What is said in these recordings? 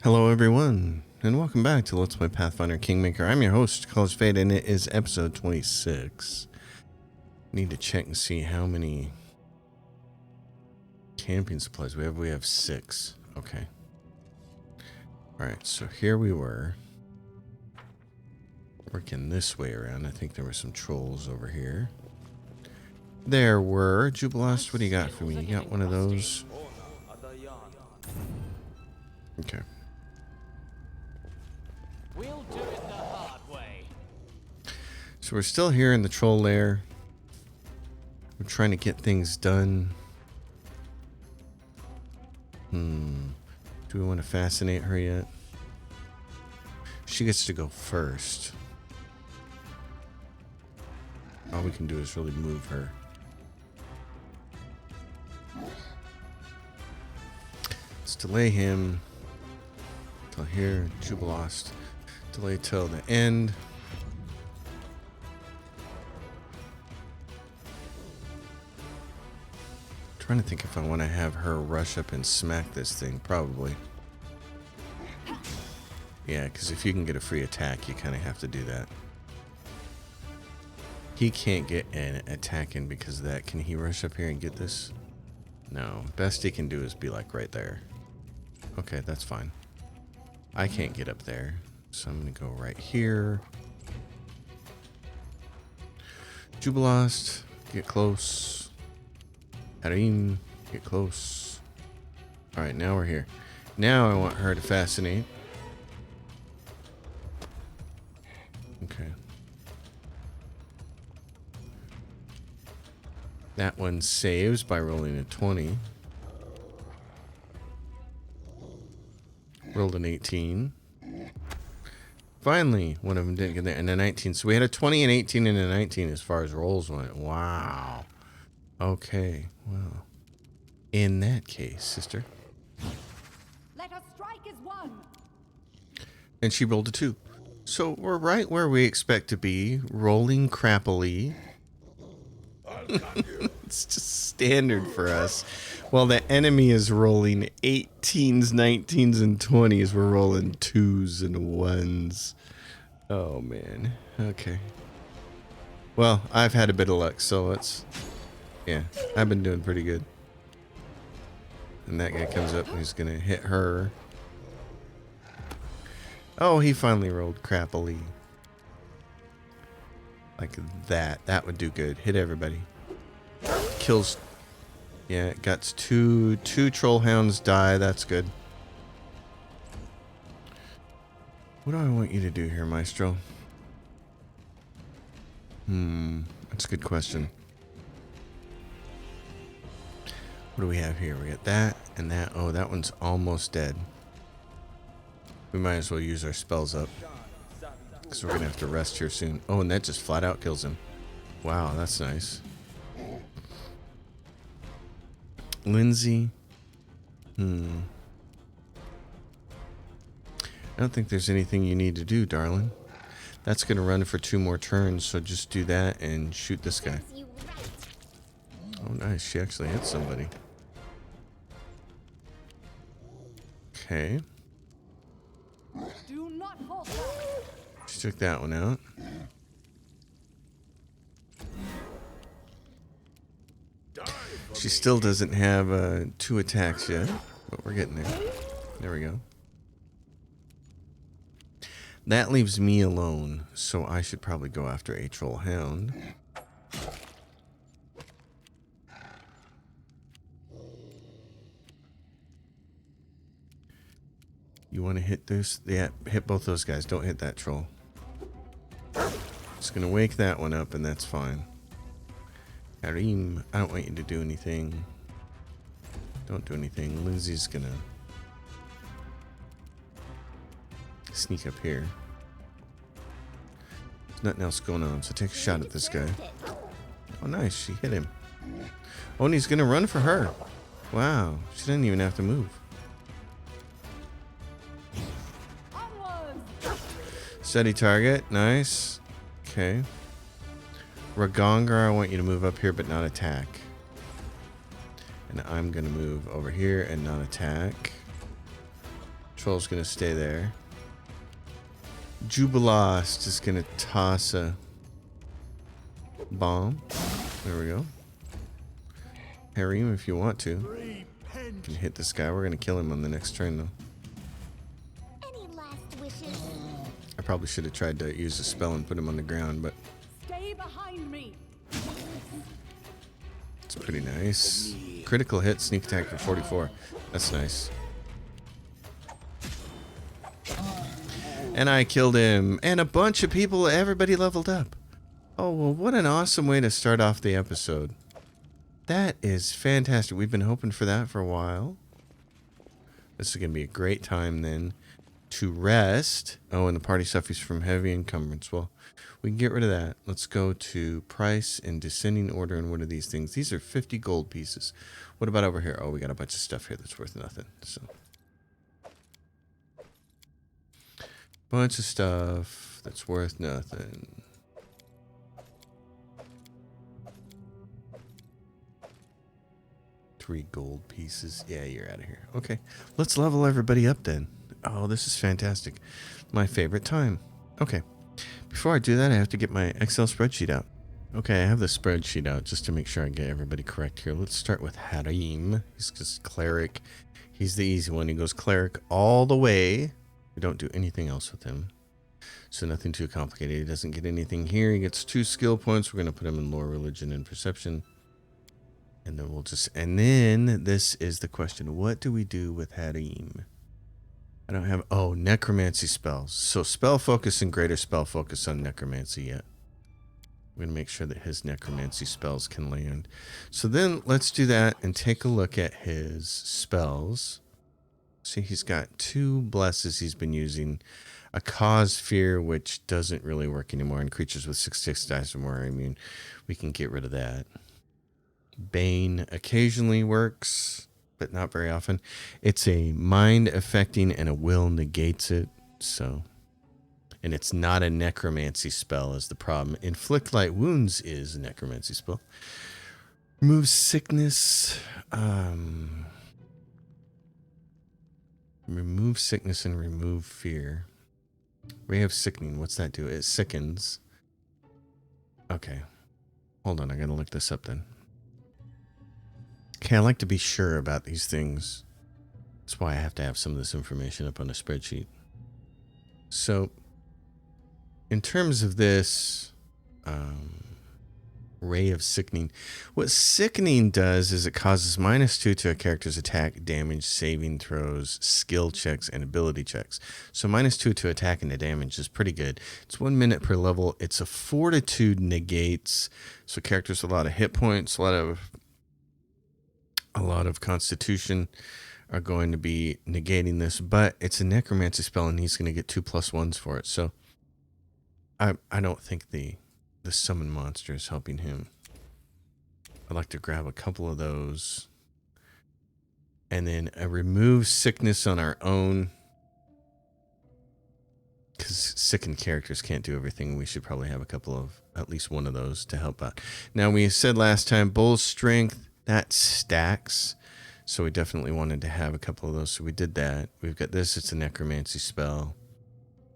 Hello everyone, and welcome back to Let's Play Pathfinder Kingmaker. I'm your host, College Fade, and it is episode 26. Need to check and see how many camping supplies we have. We have 6. Okay. Alright, so here we were. Working this way around. I think there were some trolls over here. There were. Jubilast, what do you got for me? You got one of those? Okay. We'll do it the hard way. So we're still here in the troll lair. We're trying to get things done. Do we want to fascinate her yet? She gets to go first. All we can do is really move her. Let's delay him till here. Jubilast. Delay till the end. Trying to think if I want to have her rush up and smack this thing. Probably. Yeah, because if you can get a free attack, you kind of have to do that. He can't get an attack in because of that. Can he rush up here and get this? No. Best he can do is be like right there. Okay, that's fine. I can't get up there. So I'm going to go right here. Jubilast, get close. Harim, get close. Alright, now we're here. Now I want her to fascinate. Okay. That one saves by rolling a 20. Rolled an 18. Finally, one of them didn't get there. And a 19. So we had a 20, an 18, and a 19 as far as rolls went. Wow. Okay. Well, in that case, sister. Let us strike as one. And she rolled a 2. So we're right where we expect to be. Rolling crappily. It's just standard for us. While the enemy is rolling 18s, 19s, and 20s, we're rolling 2s and 1s. Oh, man. Okay. Well, I've had a bit of luck, so let's... Yeah, I've been doing pretty good. And that guy comes up and he's going to hit her. Oh, he finally rolled crappily. Like that. That would do good. Hit everybody. Kills... Yeah, it got two troll hounds die. That's good. What do I want you to do here, Maestro? That's a good question. What do we have here? We got that and that. Oh, that one's almost dead. We might as well use our spells up. Because we're going to have to rest here soon. Oh, and that just flat out kills him. Wow, that's nice. Lindsay. I don't think there's anything you need to do, darling. That's going to run for 2 more turns, so just do that and shoot this guy. Oh, nice. She actually hit somebody. Okay. Do not hold back. She took that one out. She still doesn't have 2 attacks yet, but we're getting there. There we go. That leaves me alone, so I should probably go after a troll hound. You want to hit this? Yeah, hit both those guys. Don't hit that troll. Just gonna wake that one up, and that's fine. Harim, I don't want you to do anything. Don't do anything. Lindsay's gonna sneak up here. There's nothing else going on, so take a shot at this guy. Oh, nice. She hit him. Oh, and he's gonna run for her. Wow. She didn't even have to move. Steady target. Nice. Okay. Ragongar, I want you to move up here but not attack. And I'm going to move over here and not attack. Troll's gonna stay there. Jubilost is gonna toss a bomb. There we go. Harem, if you want to. You can hit this guy. We're gonna kill him on the next turn, though. Any last wishes? I probably should have tried to use a spell and put him on the ground, but Stay behind me. it's pretty nice. Critical hit, sneak attack for 44. That's nice. And I killed him. And a bunch of people, everybody leveled up. Oh, well, what an awesome way to start off the episode. That is fantastic. We've been hoping for that for a while. This is going to be a great time then to rest. Oh, and the party suffers from heavy encumbrance. Well, we can get rid of that. Let's go to price and descending order. And what are these things? These are 50 gold pieces. What about over here? Oh, we got a bunch of stuff here that's worth nothing. So, bunch of stuff that's worth nothing. Three gold pieces. Yeah, you're out of here. Okay, let's level everybody up then. Oh, this is fantastic. My favorite time. Okay, before I do that, I have to get my Excel spreadsheet out. Okay, I have the spreadsheet out just to make sure I get everybody correct here. Let's start with Harem. He's just cleric. He's the easy one. He goes cleric all the way. We don't do anything else with him. So nothing too complicated. He doesn't get anything here. He gets 2 skill points. We're going to put him in lore, religion, and perception. And then we'll just... And then this is the question. What do we do with Harem? I don't have... Oh, necromancy spells. So spell focus and greater spell focus on necromancy yet. I'm going to make sure that his necromancy spells can land. So then let's do that and take a look at his spells. See, he's got 2 blesses he's been using. A cause fear, which doesn't really work anymore. And creatures with 6/6 dice or more are immune. We can get rid of that. Bane occasionally works, but not very often. It's a mind affecting and a will negates it. So, and it's not a necromancy spell is the problem. Inflict light wounds is a necromancy spell. Remove sickness. Remove sickness and remove fear. Ray of Sickening. What's that do? It sickens. Okay. Hold on. I gotta look this up then. Okay, I like to be sure about these things. That's why I have to have some of this information up on a spreadsheet. So, in terms of this Ray of Sickening, what Sickening does is it causes -2 to a character's attack, damage, saving throws, skill checks, and ability checks. So -2 to attack and to damage is pretty good. It's 1 minute per level. It's a fortitude negates. So characters with a lot of hit points, a lot of constitution are going to be negating this, but it's a necromancy spell and he's going to get 2+1s for it. So I don't think the summon monster is helping him. I'd like to grab a couple of those. And then a remove sickness on our own. Because sickened characters can't do everything. We should probably have a couple of, at least one of those to help out. Now we said last time, bull's strength, that stacks. So we definitely wanted to have a couple of those. So we did that. We've got this, it's a necromancy spell.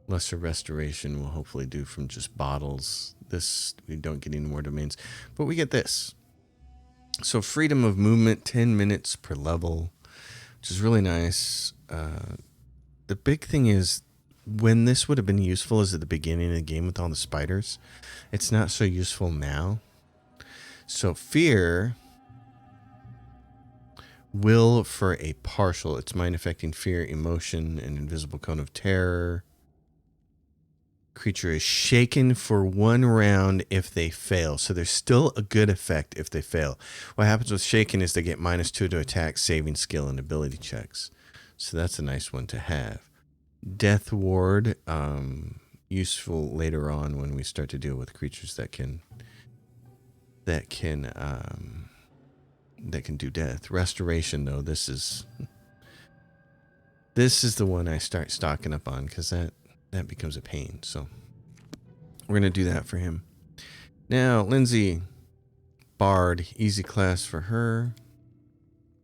Lesser restoration will hopefully do from just bottles. This, we don't get any more domains. But we get this. So freedom of movement, 10 minutes per level, which is really nice. The big thing is, when this would have been useful is at the beginning of the game with all the spiders. It's not so useful now. So fear... will for a partial. It's mind affecting fear, emotion, and invisible cone of terror. Creature is shaken for 1 round if they fail. So there's still a good effect if they fail. What happens with shaken is they get -2 to attack, saving, skill, and ability checks. So that's a nice one to have. Death ward, useful later on when we start to deal with creatures that can do death. Restoration, though, this is the one I start stocking up on because that becomes a pain. So we're going to do that for him. Now, Lindsay, Bard, easy class for her.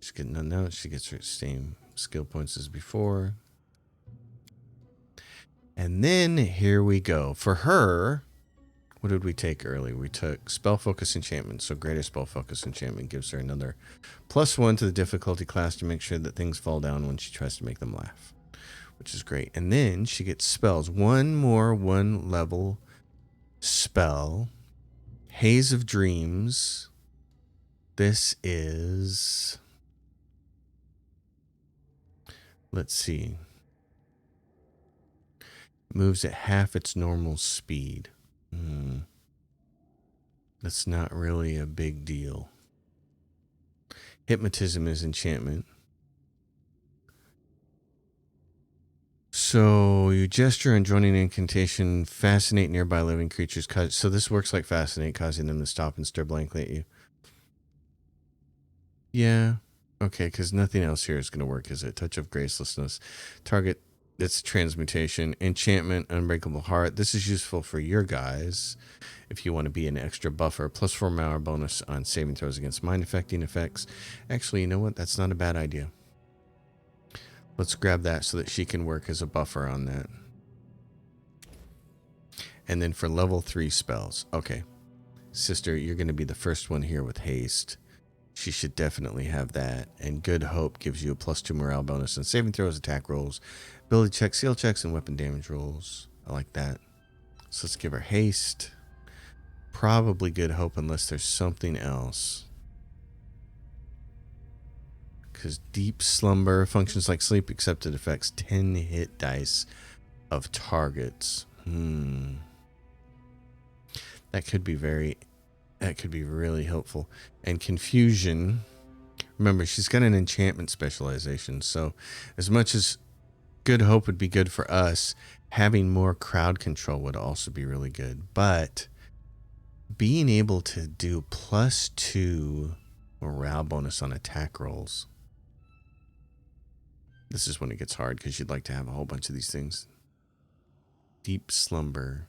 She's getting none now. She gets her same skill points as before. And then here we go. For her, what did we take earlier? We took Spell Focus Enchantment. So Greater Spell Focus Enchantment gives her another +1 to the difficulty class to make sure that things fall down when she tries to make them laugh, which is great. And then she gets spells. One more 1-level spell. Haze of Dreams. This is... Let's see. Moves at half its normal speed. That's not really a big deal. Hypnotism is enchantment. So you gesture and joining incantation, fascinate nearby living creatures. So this works like fascinate, causing them to stop and stare blankly at you. Yeah. Okay, because nothing else here is going to work, is it? Touch of Gracelessness. Target, it's transmutation. Enchantment, Unbreakable Heart. This is useful for your guys if you want to be an extra buffer. +4 power bonus on saving throws against mind-affecting effects. Actually, you know what? That's not a bad idea. Let's grab that so that she can work as a buffer on that. And then for level 3 spells. Okay. Sister, you're going to be the first one here with haste. She should definitely have that. And Good Hope gives you a +2 morale bonus on saving throws, attack rolls, ability checks, skill checks, and weapon damage rolls. I like that. So let's give her haste. Probably Good Hope unless there's something else. Because Deep Slumber functions like sleep except it affects 10 hit dice of targets. That could be really helpful. And Confusion, remember, she's got an enchantment specialization. So as much as Good Hope would be good for us, having more crowd control would also be really good. But being able to do +2 morale bonus on attack rolls. This is when it gets hard because you'd like to have a whole bunch of these things. Deep Slumber.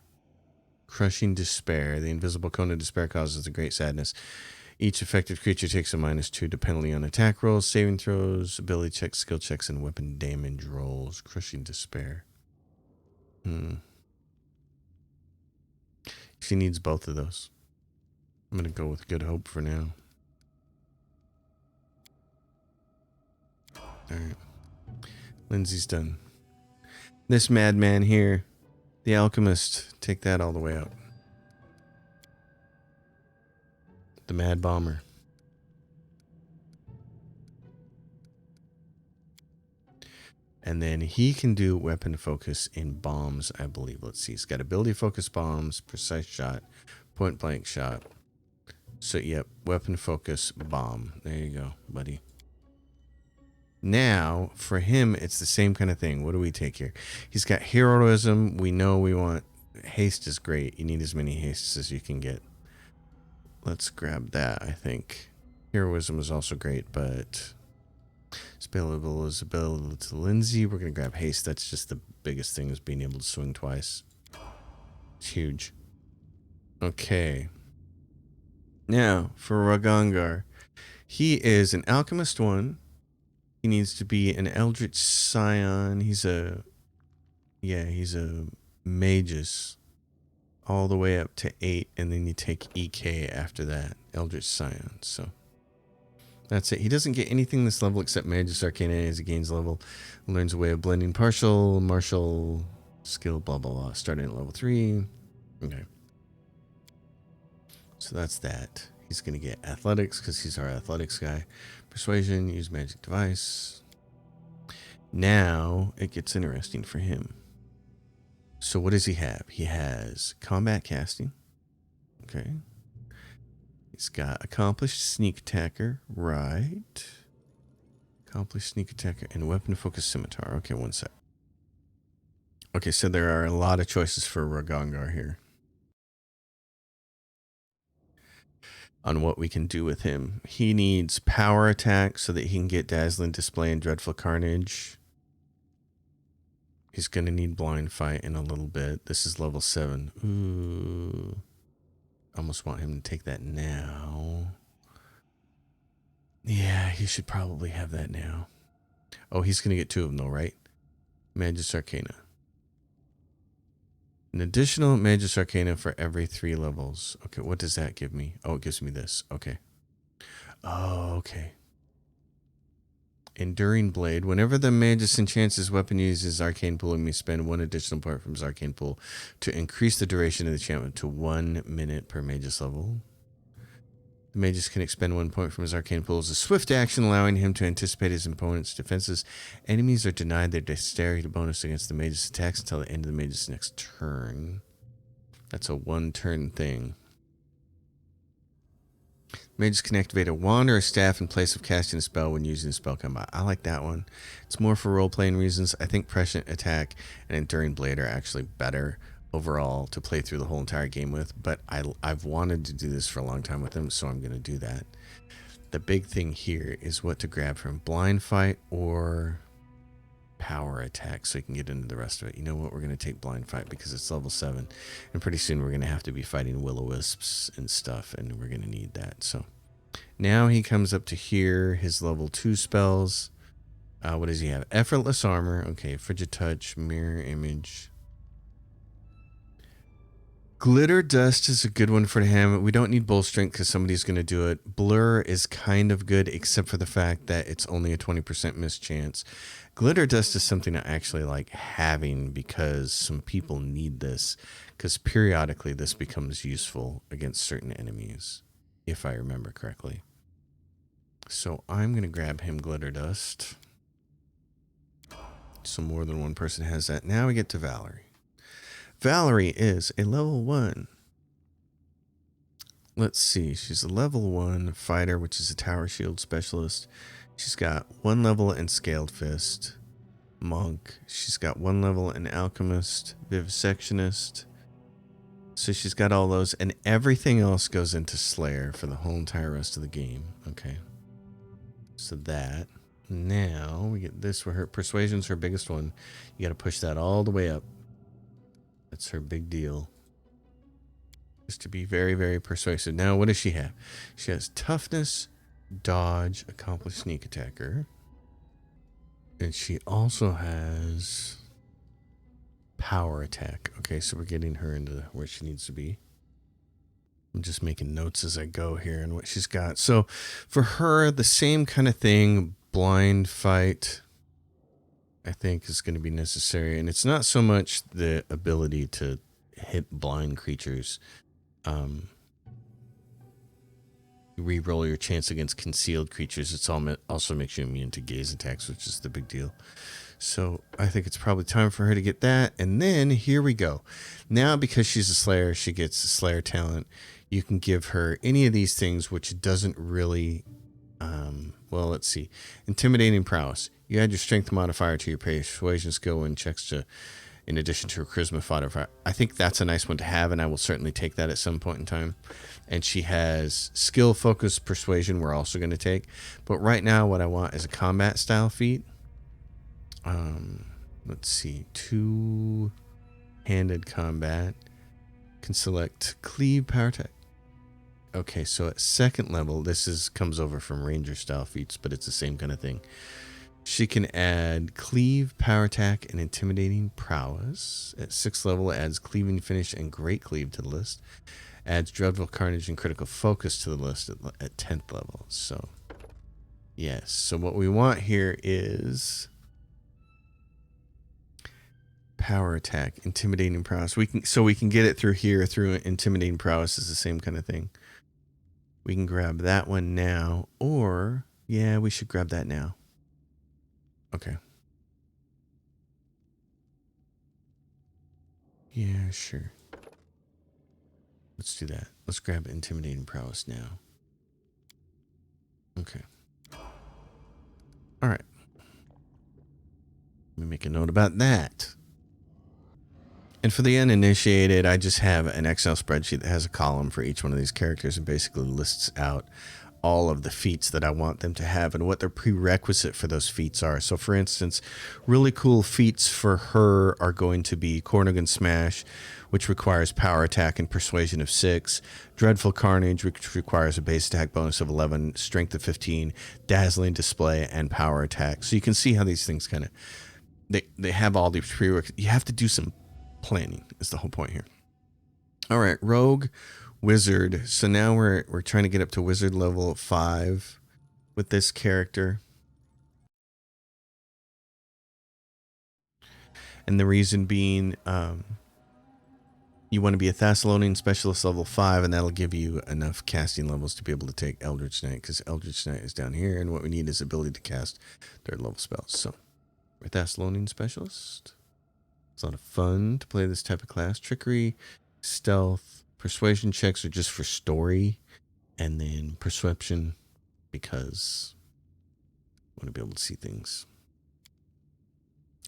Crushing Despair. The invisible cone of despair causes a great sadness. Each affected creature takes a -2 to penalty on attack rolls, saving throws, ability checks, skill checks, and weapon damage rolls. Crushing Despair. She needs both of those. I'm going to go with Good Hope for now. Alright. Lindsay's done. This madman here, the alchemist, take that all the way out. The Mad Bomber. And then he can do weapon focus in bombs, I believe. Let's see. He's got ability focus bombs, precise shot, point blank shot. So, yep, weapon focus bomb. There you go, buddy. Now, for him, it's the same kind of thing. What do we take here? He's got heroism. We know we want... Haste is great. You need as many hastes as you can get. Let's grab that, I think. Heroism is also great, but... Spellable is ability to Lindsay. We're going to grab haste. That's just the biggest thing, is being able to swing twice. It's huge. Okay. Now, for Ragangar. He is an Alchemist 1. He needs to be an Eldritch Scion. He's a Magus. All the way up to 8. And then you take EK after that. Eldritch Scion. So... that's it. He doesn't get anything this level except Magus Arcana as he gains level. Learns a way of blending partial, martial, skill, blah, blah, blah. Starting at level 3. Okay. So that's that. He's going to get athletics because he's our athletics guy. Persuasion, use magic device. Now it gets interesting for him. So what does he have? He has combat casting. Okay. He's got accomplished sneak attacker, right? Accomplished sneak attacker and weapon focus scimitar. Okay, one sec. Okay, so there are a lot of choices for Ragangar here on what we can do with him. He needs power attack so that he can get Dazzling Display and Dreadful Carnage. He's going to need blind fight in a little bit. This is level 7. Ooh. I almost want him to take that now. Yeah, he should probably have that now. Oh, he's going to get 2 of them though, right? Magus Arcana. An additional Magus Arcana for every 3 levels. Okay, what does that give me? Oh, it gives me this. Okay. Oh, okay. Enduring Blade. Whenever the Magus enchants his weapon uses Arcane Pool, he may spend 1 additional point from his Arcane Pool to increase the duration of the enchantment to 1 minute per Magus level. The Magus can expend 1 point from his Arcane Pool as a swift action, allowing him to anticipate his opponent's defenses. Enemies are denied their dexterity bonus against the Magus attacks until the end of the Magus' next turn. That's a 1-turn thing. Magus can activate a wand or a staff in place of casting a spell when using a spell combat. I like that one. It's more for role-playing reasons. I think Prescient Attack and Enduring Blade are actually better overall to play through the whole entire game with, but I've wanted to do this for a long time with them, so I'm going to do that. The big thing here is what to grab from Blind Fight or Power Attack so you can get into the rest of it. You know what? We're going to take Blind Fight because it's level 7, and pretty soon we're going to have to be fighting will-o-wisps and stuff, and we're going to need that. So now he comes up to here, his level 2 spells. What does he have? Effortless Armor. Okay, Frigid Touch, Mirror Image. Glitter Dust is a good one for him. We don't need Bull Strength because somebody's going to do it. Blur is kind of good except for the fact that it's only a 20% miss chance. Glitter Dust is something I actually like having because some people need this because periodically this becomes useful against certain enemies, if I remember correctly. So I'm going to grab him Glitter Dust. So more than one person has that. Now we get to Valerie. Valerie is a level 1. Let's see. She's a level 1 fighter, which is a tower shield specialist. She's got 1 level in Scaled Fist. Monk. She's got 1 level in Alchemist. Vivisectionist. So she's got all those. And everything else goes into Slayer for the whole entire rest of the game. Okay. So that. Now we get this where her Persuasion's her biggest one. You got to push that all the way up. That's her big deal. Just to be very, very persuasive. Now, what does she have? She has Toughness, Dodge, Accomplished Sneak Attacker. And she also has Power Attack. Okay, so we're getting her into where she needs to be. I'm just making notes as I go here and what she's got. So for her, the same kind of thing, Blind Fight, I think is going to be necessary. And it's not so much the ability to hit blind creatures. You re-roll your chance against concealed creatures. It's also makes you immune to gaze attacks, which is the big deal. So I think it's probably time for her to get that. And then here we go. Now, because she's a Slayer, she gets a Slayer talent. You can give her any of these things, which doesn't really... well, let's see. Intimidating Prowess. You add your strength modifier to your persuasion skill when checks to, in addition to her charisma modifier. I think that's a nice one to have, and I will certainly take that at some point in time. And she has skill, focus, persuasion we're also going to take. But right now what I want is a combat style feat. Let's see. 2-handed combat. Can select cleave, power attack. Okay, so at 2nd level, this comes over from ranger style feats, but it's the same kind of thing. She can add cleave, power attack, and intimidating prowess. At 6th level, it adds cleaving finish and great cleave to the list. Adds dreadful carnage and critical focus to the list at 10th level. So, yes. So what we want here is power attack, intimidating prowess. We can get it through here through intimidating prowess is the same kind of thing. We can grab that one now, or yeah, we should grab that now. Okay. Yeah, sure. Let's do that. Let's grab intimidating prowess now. Okay. All right. Let me make a note about that. And for the uninitiated, I just have an Excel spreadsheet that has a column for each one of these characters and basically lists out all of the feats that I want them to have and what their prerequisite for those feats are. So for instance, really cool feats for her are going to be Cornigan Smash, which requires power attack and persuasion of 6, Dreadful Carnage, which requires a base attack bonus of 11, strength of 15, dazzling display, and power attack. So you can see how these things kind of, they have all these prerequisites. You have to do some planning is the whole point here. All right, rogue, wizard. So now we're trying to get up to wizard level 5 with this character. And the reason being, you want to be a Thessalonian specialist level 5, and that'll give you enough casting levels to be able to take Eldritch Knight, because Eldritch Knight is down here, and what we need is ability to cast 3rd level spells. So, we're a Thessalonian specialist. It's a lot of fun to play this type of class. Trickery, stealth, persuasion checks are just for story, and then perception because I want to be able to see things.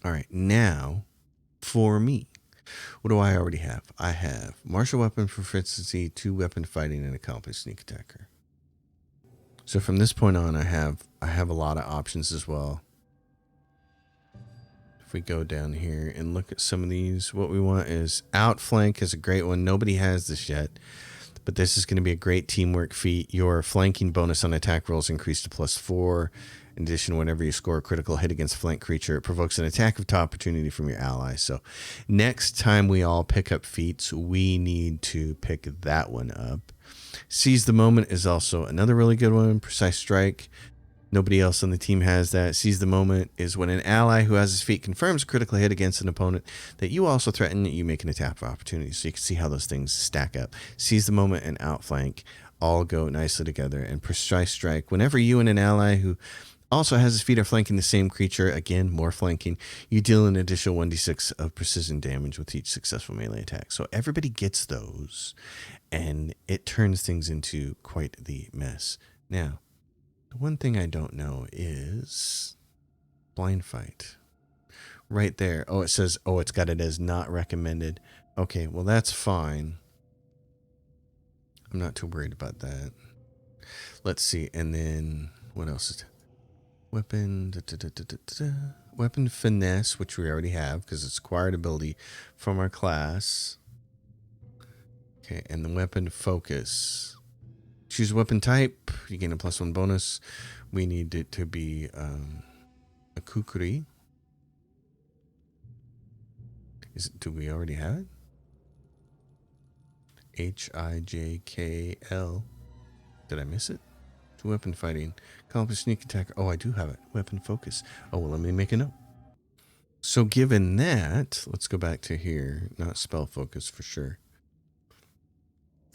All right, now for me. What do I already have? I have martial weapon proficiency, 2 weapon fighting, and accomplished sneak attacker. So from this point on, I have a lot of options as well. If we go down here and look at some of these, what we want is outflank is a great one. Nobody has this yet, but this is going to be a great teamwork feat. Your flanking bonus on attack rolls increased to +4. In addition, whenever you score a critical hit against a flank creature, it provokes an attack of opportunity from your ally. So next time we all pick up feats, we need to pick that one up. Seize the moment is also another really good one. Precise strike. Nobody else on the team has that. Seize the moment is when an ally who has his feat confirms a critical hit against an opponent that you also threaten, you make an attack of opportunity. So you can see how those things stack up. Seize the moment and outflank all go nicely together. And precise strike, whenever you and an ally who also has his feet are flanking the same creature, again, more flanking, you deal an additional 1d6 of precision damage with each successful melee attack. So everybody gets those, and it turns things into quite the mess. Now, the one thing I don't know is blind fight. Right there. Oh, it says, it's got it as not recommended. Okay, well, that's fine. I'm not too worried about that. Let's see. And then what else is weapon? Weapon finesse, which we already have because it's acquired ability from our class. Okay, and the weapon focus. Choose weapon type. You gain a +1 bonus. We need it to be a kukri. Do we already have it? Hijkl. Did I miss it? To weapon fighting. Accomplished sneak attack. Oh, I do have it. Weapon focus. Oh, well, let me make a note. So given that, let's go back to here. Not spell focus for sure.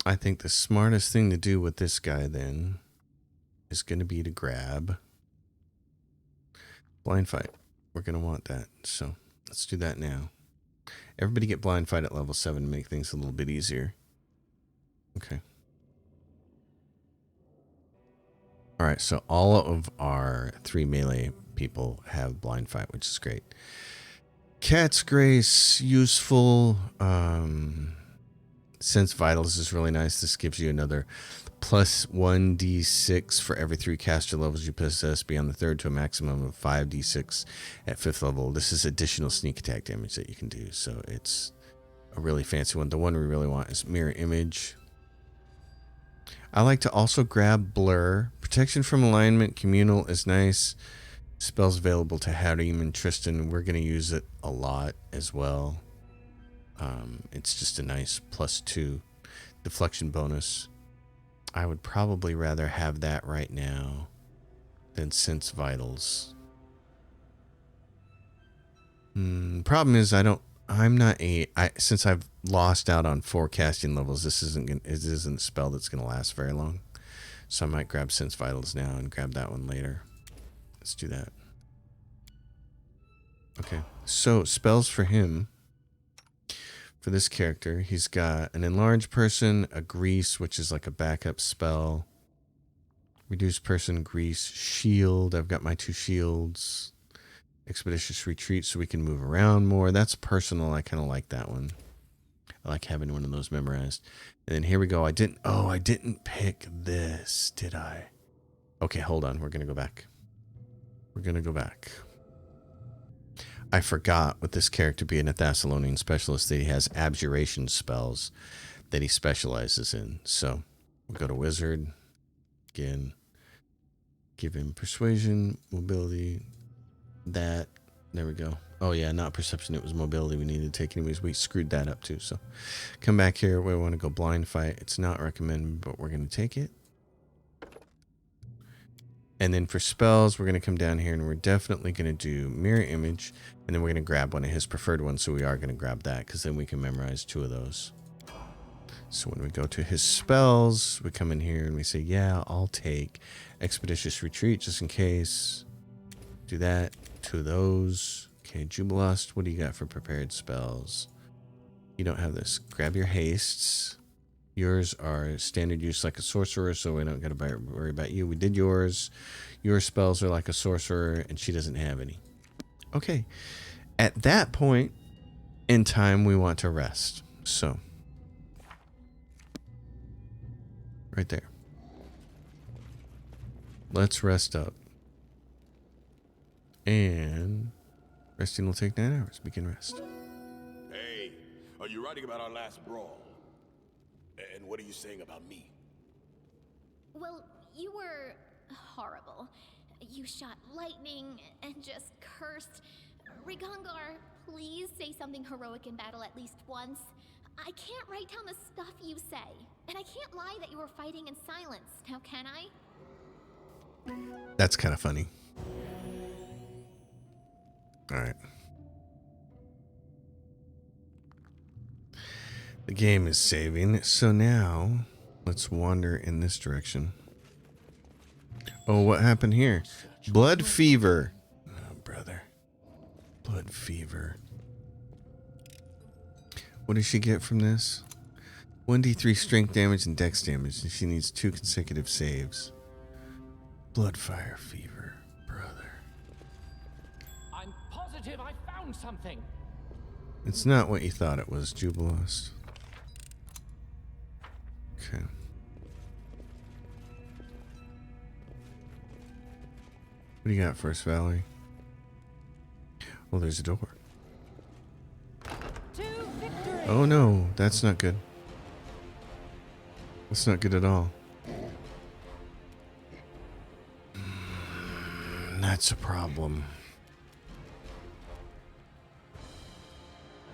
I think the smartest thing to do with this guy then is going to be to grab blind fight. We're going to want that. So let's do that now. Everybody get blind fight at level 7 to make things a little bit easier. Okay. All right, so all of our 3 melee people have blind fight, which is great. Cat's Grace, useful. Sense Vitals is really nice. This gives you another +1d6 for every 3 caster levels you possess beyond the 3rd to a maximum of 5d6 at 5th level. This is additional sneak attack damage that you can do, so it's a really fancy one. The one we really want is Mirror Image. I like to also grab Blur. Protection from Alignment, Communal is nice. Spells available to Harim and Tristan. We're going to use it a lot as well. It's just a nice +2 deflection bonus. I would probably rather have that right now than Sense Vitals. Problem is since I've lost out on 4 casting levels, it isn't a spell that's going to last very long. So I might grab Sense Vitals now and grab that one later. Let's do that. Okay, so spells for him. For this character, he's got an Enlarged Person, a Grease, which is like a backup spell. Reduced Person, Grease, Shield. I've got my 2 shields. Expeditious Retreat, so we can move around more. That's personal. I kind of like that one. I like having one of those memorized. And then here we go. I didn't pick this, did I? Okay, hold on. We're going to go back. I forgot with this character being a Thessalonian specialist that he has abjuration spells that he specializes in. So we'll go to Wizard. Again, give him Persuasion, Mobility, that. There we go. Oh yeah, not perception, it was mobility we needed to take anyways. We screwed that up too. So come back here. We want to go blind fight. It's not recommended, but we're going to take it. And then for spells, we're going to come down here and we're definitely going to do mirror image. And then we're going to grab one of his preferred ones. So we are going to grab that because then we can memorize 2 of those. So when we go to his spells, we come in here and we say, yeah, I'll take Expeditious Retreat just in case. Do that. 2 of those. Okay, Jubilust, what do you got for prepared spells? You don't have this. Grab your hastes. Yours are standard use like a sorcerer, so we don't got to worry about you. We did yours. Your spells are like a sorcerer, and she doesn't have any. Okay. At that point in time, we want to rest. So, right there. Let's rest up. And resting will take 9 hours. We can rest. Hey, are you writing about our last brawl? And what are you saying about me? Well, you were horrible. You shot lightning and just cursed. Rigongar, please say something heroic in battle at least once. I can't write down the stuff you say. And I can't lie that you were fighting in silence. Now can I? That's kind of funny. All right. The game is saving, so now let's wander in this direction. Oh, what happened here? Blood fever. Oh, brother. Blood fever. What does she get from this? 1d3 strength damage and dex damage, and she needs 2 consecutive saves. Bloodfire fever, brother. I'm positive I found something. It's not what you thought it was, Jubilust. Okay. What do you got for us, Valerie? Oh, there's a door. To victory! Oh no, that's not good. That's not good at all. That's a problem.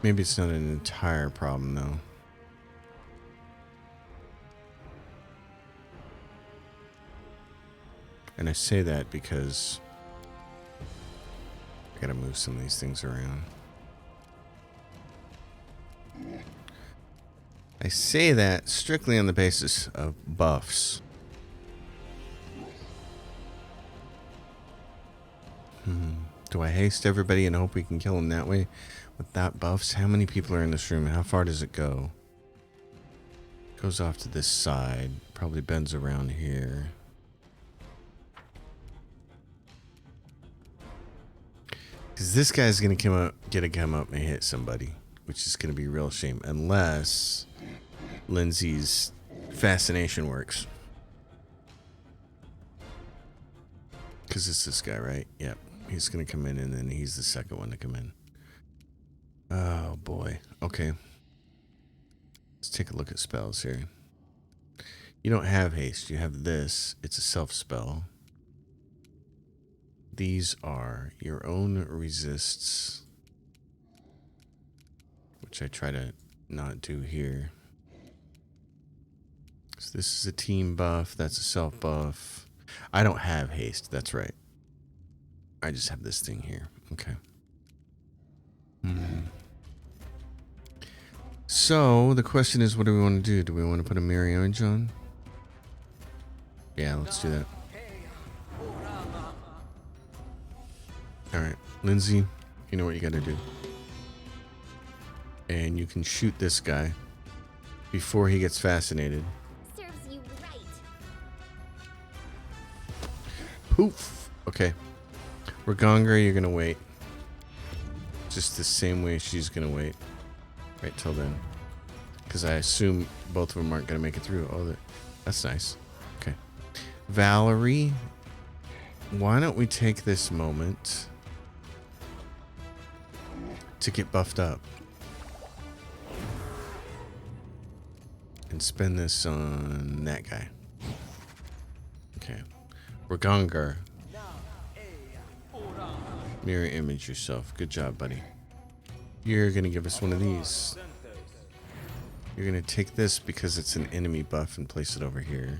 Maybe it's not an entire problem though. And I say that because I gotta move some of these things around. I say that strictly on the basis of buffs. Do I haste everybody and hope we can kill them that way? Without buffs? How many people are in this room? How far does it go? Goes off to this side. Probably bends around here. Because this guy's going to come up and hit somebody. Which is going to be a real shame. Unless Lindsay's fascination works. Because it's this guy, right? Yep. He's going to come in and then he's the second one to come in. Oh, boy. Okay. Let's take a look at spells here. You don't have haste. You have this. It's a self spell. These are your own resists. Which I try to not do here. So this is a team buff. That's a self buff. I don't have haste. That's right. I just have this thing here. Okay. So the question is, what do we want to do? Do we want to put a mirror image on? Yeah, let's do that. All right, Lindsay, you know what you got to do. And you can shoot this guy before he gets fascinated. Serves you right. Poof. Okay. Rigongar, you're gonna wait. Just the same way she's gonna wait. Right till then. Because I assume both of them aren't gonna make it through. Oh, that's nice. Okay. Valerie, why don't we take this moment to get buffed up? And spend this on that guy. Okay. Rigongar. Mirror image yourself. Good job, buddy. You're gonna give us one of these. You're gonna take this because it's an enemy buff and place it over here.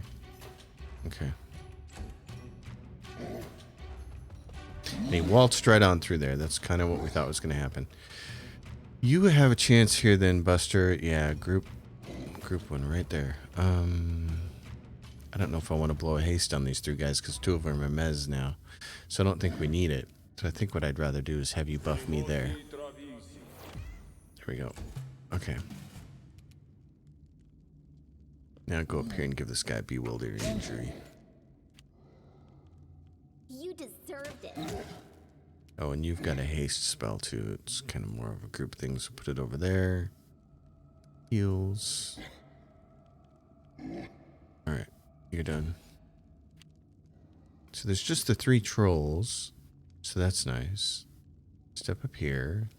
Okay. And he waltzed right on through there. That's kind of what we thought was gonna happen. You have a chance here then, Buster. Yeah, group one right there. I don't know if I want to blow a haste on these 3 guys because 2 of them are mez now. So I don't think we need it. So I think what I'd rather do is have you buff me there. There we go. Okay. Now go up here and give this guy bewildered injury. You deserved it. Oh, and you've got a haste spell too. It's kind of more of a group thing, so put it over there. Heals. Alright, you're done. So there's just the 3 trolls. So that's nice. Step up here.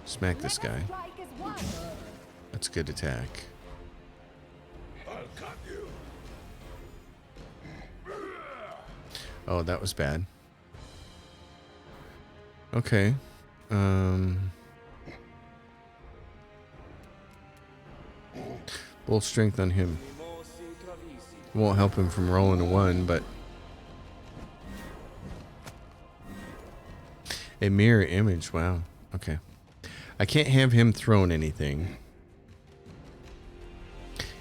Smack this guy. Strike as one. That's a good attack. I'll cut you. Oh, that was bad. Okay. Full strength on him. Won't help him from rolling a 1, but a mirror image. Wow. Okay. I can't have him throwing anything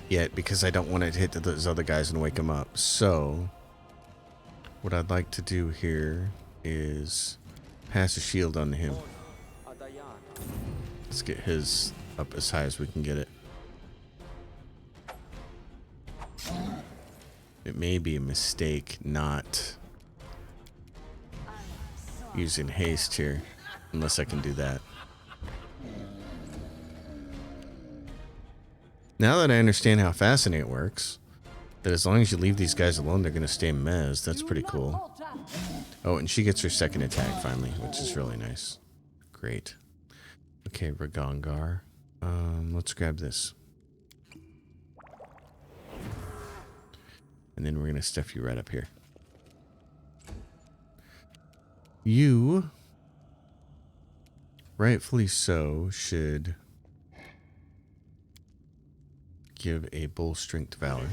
yet because I don't want it to hit those other guys and wake them up. So what I'd like to do here is pass a shield on him. Let's get his up as high as we can get it. It may be a mistake not using haste here, unless I can do that. Now that I understand how Fascinate works, that as long as you leave these guys alone, they're going to stay mez. That's pretty cool. Oh, and she gets her second attack finally, which is really nice. Great. Okay, Ragongar. Let's grab this. And then we're going to stuff you right up here. You, rightfully so, should give a bull strength valor.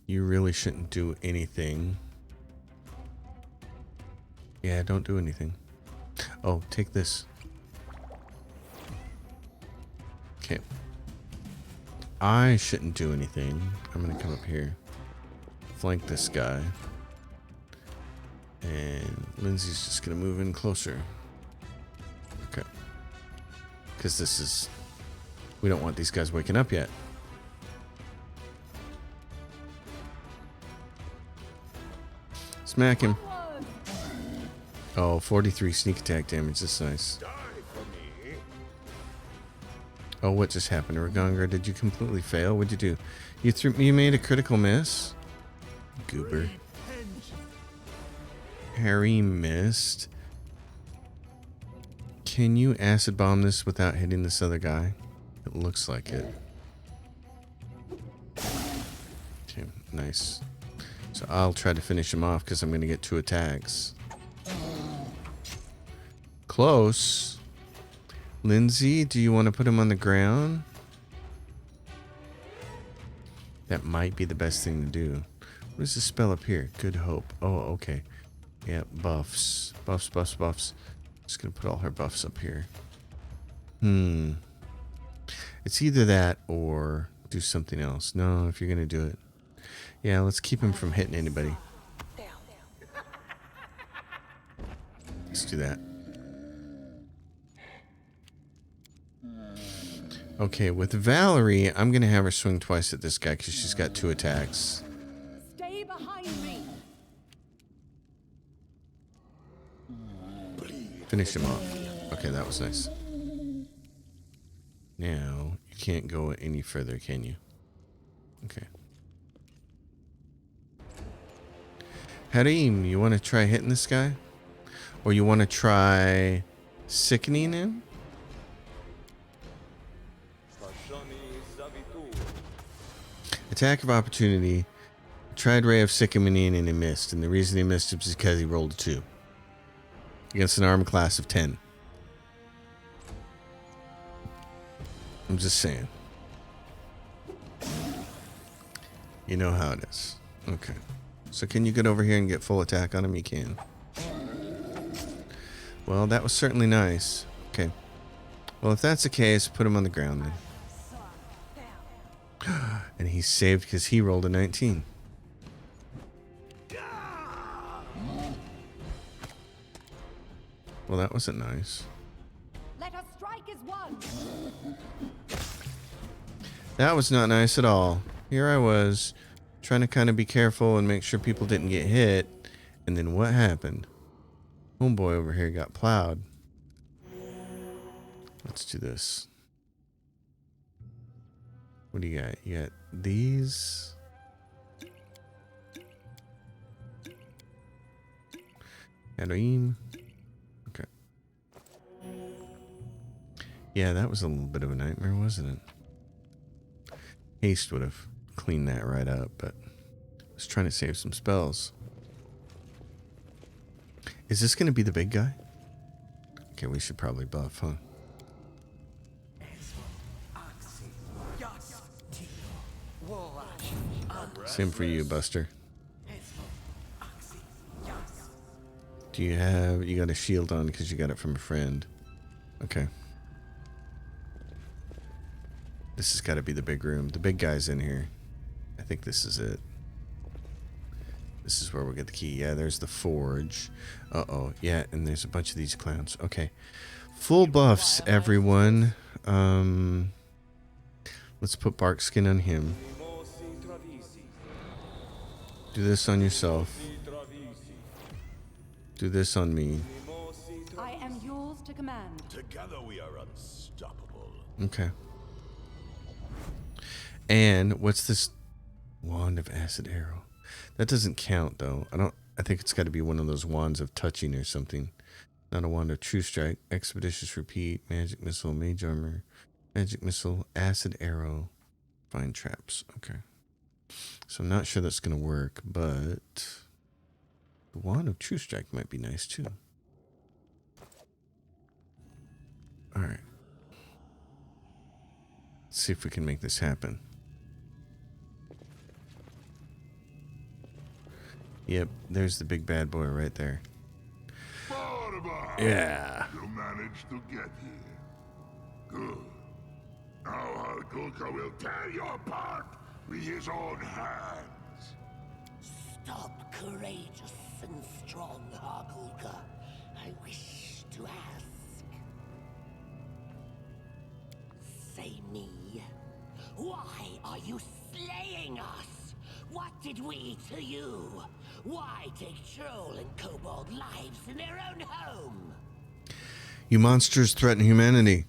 You really shouldn't do anything. Yeah, don't do anything. Oh, take this. Okay. I shouldn't do anything. I'm gonna come up here. Flank this guy. And Lindsay's just gonna move in closer. Okay. Because this is... we don't want these guys waking up yet. Smack him. Oh, 43 sneak attack damage. That's nice. Oh, what just happened? Ragongar, did you completely fail? What'd you do? You made a critical miss? Goober. Harry missed. Can you acid bomb this without hitting this other guy? It looks like it. Okay, nice. So I'll try to finish him off because I'm going to get 2 attacks. Close. Lindsay, do you want to put him on the ground? That might be the best thing to do. What is the spell up here? Good Hope. Oh, okay. Yeah, buffs. Buffs, buffs, buffs. Just going to put all her buffs up here. It's either that or do something else. No, if you're going to do it. Yeah, let's keep him from hitting anybody. Let's do that. Okay, with Valerie, I'm going to have her swing twice at this guy because she's got 2 attacks. Stay behind me. Finish him off. Okay, that was nice. Now, you can't go any further, can you? Okay. Harim, you want to try hitting this guy? Or you want to try sickening him? Attack of opportunity. Tried Ray of Sycamine and he missed. And the reason he missed is because he rolled a 2. Against an armor class of 10. I'm just saying. You know how it is. Okay. So can you get over here and get full attack on him? You can. Well, that was certainly nice. Okay. Well, if that's the case, put him on the ground then. And he's saved because he rolled a 19. Well, that wasn't nice. Let us strike as one. That was not nice at all. Here I was, trying to kind of be careful and make sure people didn't get hit. And then what happened? Homeboy over here got plowed. Let's do this. What do you got? You got these. Elohim. Okay. Yeah, that was a little bit of a nightmare, wasn't it? Haste would have cleaned that right up, but I was trying to save some spells. Is this going to be the big guy? Okay, we should probably buff, huh? Same for you, Buster. Do you have... You got a shield on because you got it from a friend. Okay. This has got to be the big room. The big guy's in here. I think this is it. This is where we'll get the key. Yeah, there's the forge. Uh-oh. Yeah, and there's a bunch of these clowns. Okay. Full buffs, everyone. Let's put bark skin on him. Do this on yourself. Do this on me. I am yours to command. Together we are unstoppable. Okay. And what's this wand of acid arrow? That doesn't count though. I think it's got to be one of those wands of touching or something. Not a wand of true strike. Expeditious repeat. Magic missile. Mage armor. Magic missile. Acid arrow. Find traps. Okay. So I'm not sure that's going to work, but the wand of true strike might be nice too. All right. Let's see if we can make this happen. Yep, there's the big bad boy right there. Yeah. You managed to get here. Good. Now Hargulka will tear you apart with his own hands. Stop, courageous and strong Hargulka. I wish to ask. Say me, why are you slaying us? What did we to you? Why take troll and kobold lives in their own home? You monsters threaten humanity.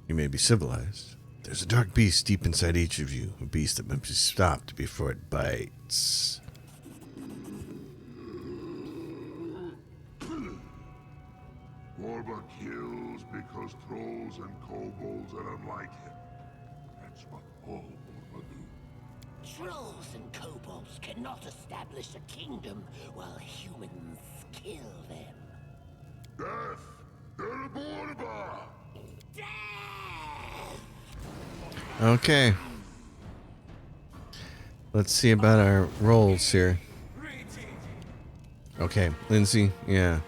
You may be civilized. There's a dark beast deep inside each of you. A beast that must be stopped before it bites. Orba kills because trolls and kobolds are unlike him. That's what all Orba do. Trolls and kobolds cannot establish a kingdom while humans kill them. Death! They're Orba! Death! Okay. Let's see about our rolls here. Okay, Lindsay, yeah.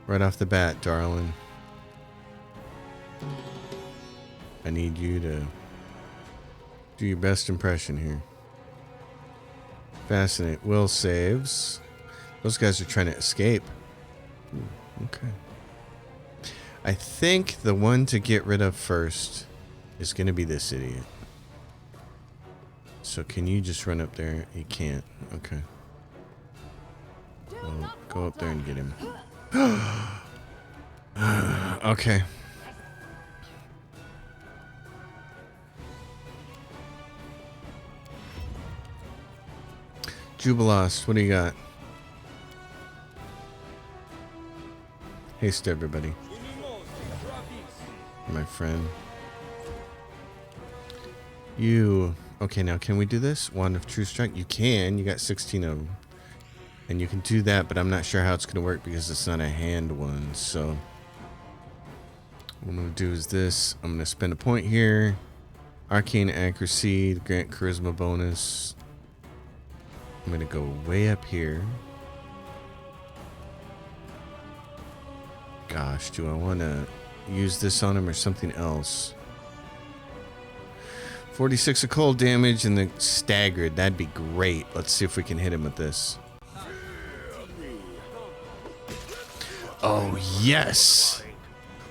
Right off the bat, darling. I need you to do your best impression here. Fascinate. Will saves. Those guys are trying to escape. Ooh, okay. I think the one to get rid of first is going to be this idiot. So can you just run up there? You can't. Okay. Well, go up there and get him. Okay. Jubilost, what do you got? Haste everybody. My friend. You Okay, now can we do this? Wand of True Strike? You can. You got 16 of them. And you can do that, but I'm not sure how it's going to work because it's not a hand one. So what I'm going to do is this. I'm going to spend a point here. Arcane Accuracy, grant Charisma bonus. I'm going to go way up here. Gosh, do I want to use this on him or something else? 46 of cold damage and the staggered. That'd be great. Let's see if we can hit him with this. Oh, yes.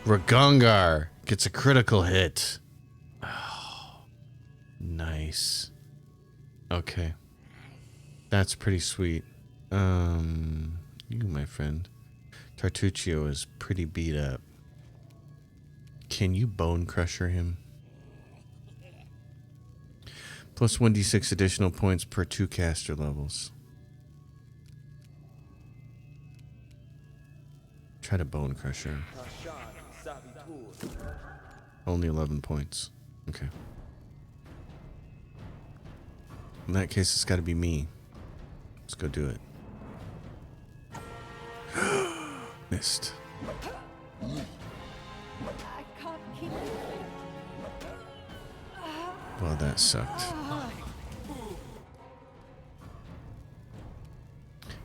Ragungar gets a critical hit. Oh, nice. Okay. That's pretty sweet. You, my friend. Tartuccio is pretty beat up. Can you bone crusher him? Plus 1d6 additional points per 2 caster levels. Try to bone crusher him. Only 11 points. Okay. In that case, it's got to be me. Let's go do it. Missed. I can't keep it. Well, that sucked.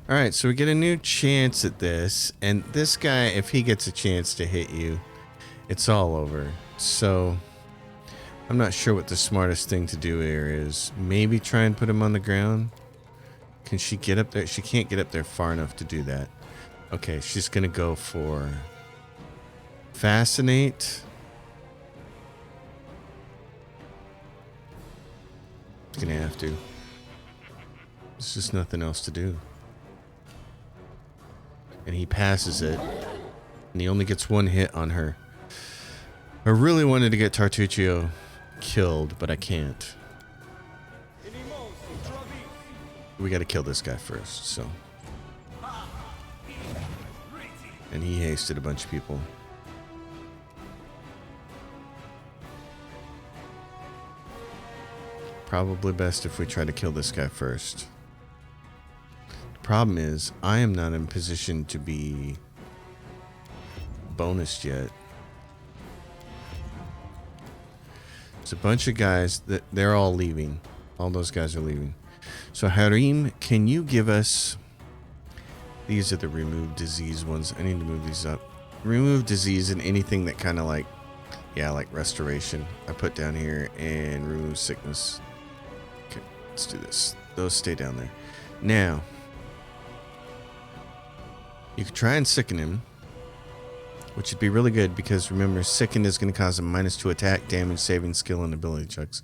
Alright, so we get a new chance at this. And this guy, if he gets a chance to hit you, it's all over. So, I'm not sure what the smartest thing to do here is. Maybe try and put him on the ground. Can she get up there? She can't get up there far enough to do that. Okay, she's going to go for Fascinate. She's going to have to. There's just nothing else to do. And he passes it. And he only gets one hit on her. I really wanted to get Tartuccio killed, but I can't. We got to kill this guy first, so. And he hasted a bunch of people. Probably best if we try to kill this guy first. The problem is, I am not in position to be bonused yet. There's a bunch of guys that they're all leaving. All those guys are leaving. So Harim, can you give us... These are the remove disease ones. I need to move these up. Remove disease and anything that kind of like... Yeah, like restoration. I put down here and remove sickness. Okay, let's do this. Those stay down there. Now, you could try and sicken him, which would be really good because remember, sicken is going to cause a -2 attack, damage, saving, skill, and ability checks.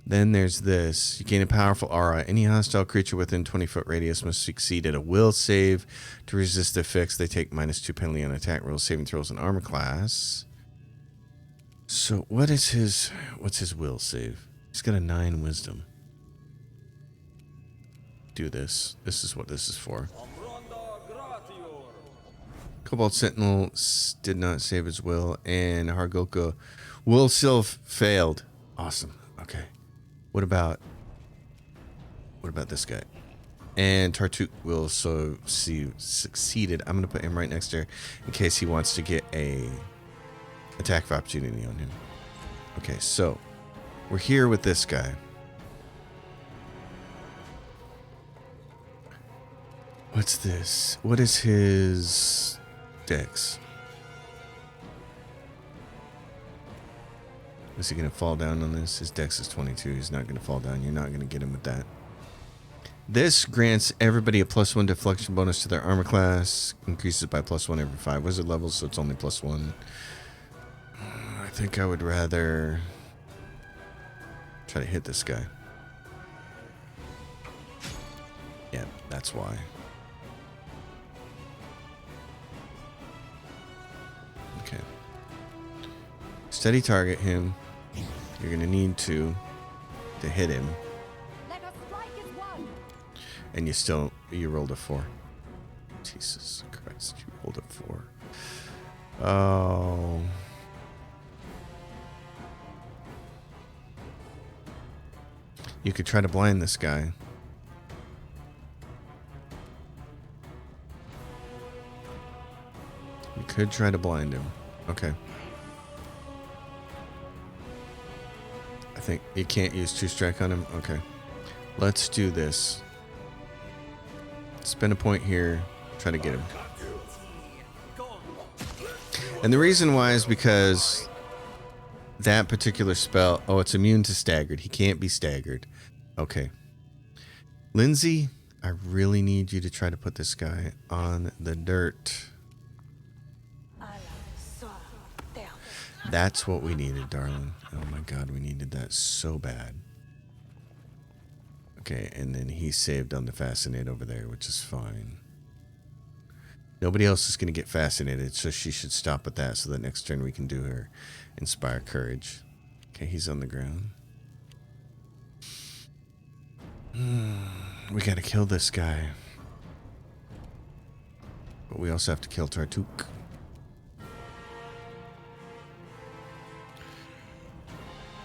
Then there's this. You gain a powerful aura. Any hostile creature within 20-foot radius must succeed at a will save. To resist the effects, they take -2 penalty on attack rolls, saving throws, and armor class. So what's his will save? He's got a 9 wisdom. Do this. This is what this is for. Cobalt Sentinel did not save his will, and Hargulka will still failed. Awesome. Okay. What about this guy? And Tartuk will succeeded. I'm gonna put him right next to her in case he wants to get a attack of opportunity on him. Okay, so we're here with this guy. What's this? What is his dex? Is he going to fall down on this? His dex is 22. He's not going to fall down. You're not going to get him with that. This grants everybody a +1 deflection bonus to their armor class. Increases by +1 every 5 wizard levels, so it's only +1. I think I would rather try to hit this guy. Yeah, that's why. Okay. Steady target him. You're gonna need to hit him. Let us strike as one. And you rolled a 4. Jesus Christ, you rolled a 4. Oh. You could try to blind this guy. You could try to blind him. Okay. I think you can't use 2-strike on him. Okay. Let's do this. Spend a point here. Try to get him. And the reason why is because that particular spell... Oh, it's immune to staggered. He can't be staggered. Okay. Lindsay, I really need you to try to put this guy on the dirt. That's what we needed, darling. Oh my god, we needed that so bad. Okay, and then he saved on the Fascinate over there, which is fine. Nobody else is going to get Fascinated, so she should stop at that so that next turn we can do her Inspire Courage. Okay, he's on the ground. We got to kill this guy. But we also have to kill Tartuk.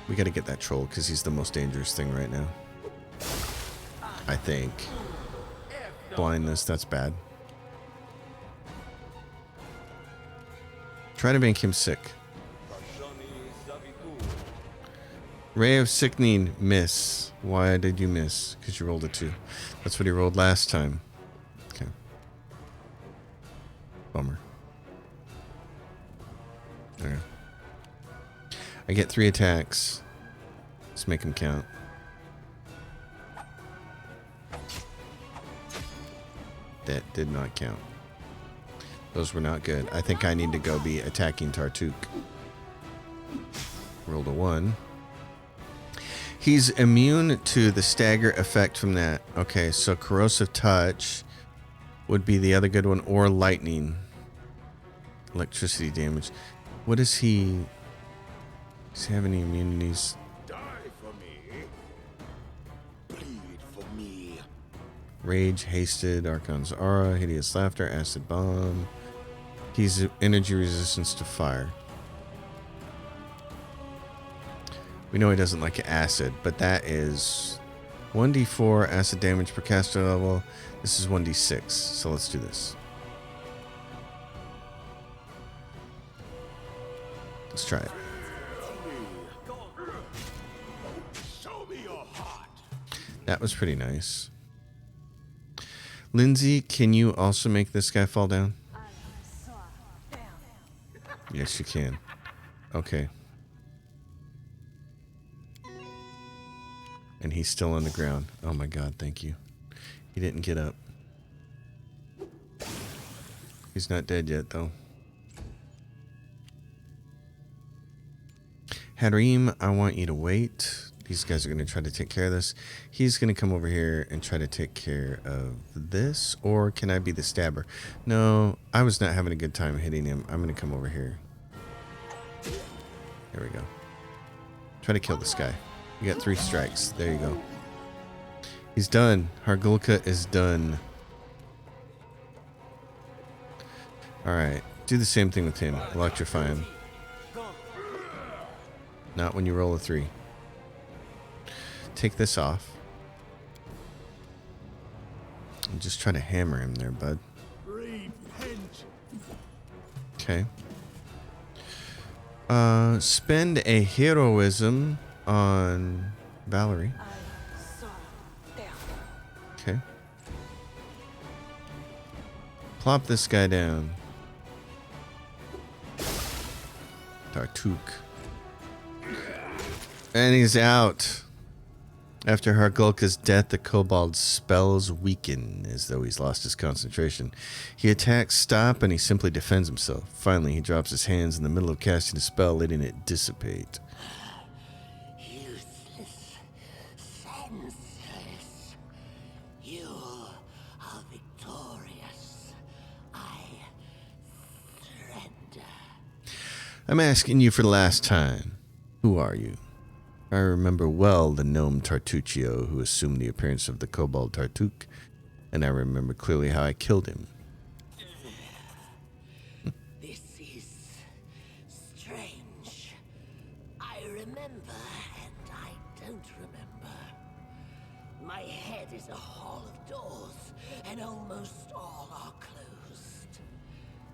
We got to get that troll because he's the most dangerous thing right now. I think. Blindness, that's bad. Try to make him sick. Ray of Sickening, miss. Why did you miss? Because you rolled a 2. That's what he rolled last time. Okay. Bummer. Okay. I get 3 attacks. Let's make them count. That did not count. Those were not good. I think I need to go be attacking Tartuk. Rolled a 1. He's immune to the stagger effect from that. Okay, so Corrosive Touch would be the other good one, or Lightning. Electricity damage. What is he... Does he have any immunities? Die for me. Bleed for me. Rage, Hasted, Archon's Aura, Hideous Laughter, Acid Bomb. He's energy resistance to fire. We know he doesn't like acid, but that is 1d4 acid damage per caster level. This is 1d6, so let's do this. Let's try it. Show me your heart. That was pretty nice. Lindsay, can you also make this guy fall down? Yes, you can. Okay. And he's still on the ground. Oh my god, thank you. He didn't get up. He's not dead yet, though. Harim, I want you to wait. These guys are going to try to take care of this. He's going to come over here and try to take care of this. Or can I be the stabber? No, I was not having a good time hitting him. I'm going to come over here. There we go. Try to kill this guy. You got 3 strikes. There you go. He's done. Hargulka is done. Alright. Do the same thing with him. Electrify him. Not when you roll a 3. Take this off. And just try to hammer him there, bud. Okay. Spend a heroism on Valerie. Okay. Plop this guy down. Tartuk. And he's out. After Hargulka's death, the kobold's spells weaken, as though he's lost his concentration. He attacks stop, and he simply defends himself. Finally, he drops his hands in the middle of casting a spell, letting it dissipate. Useless, senseless. You are victorious. I surrender. I'm asking you for the last time. Who are you? I remember well the gnome Tartuccio who assumed the appearance of the kobold Tartuk, and I remember clearly how I killed him. This is strange. I remember and I don't remember. is a hall of doors, and almost all are closed.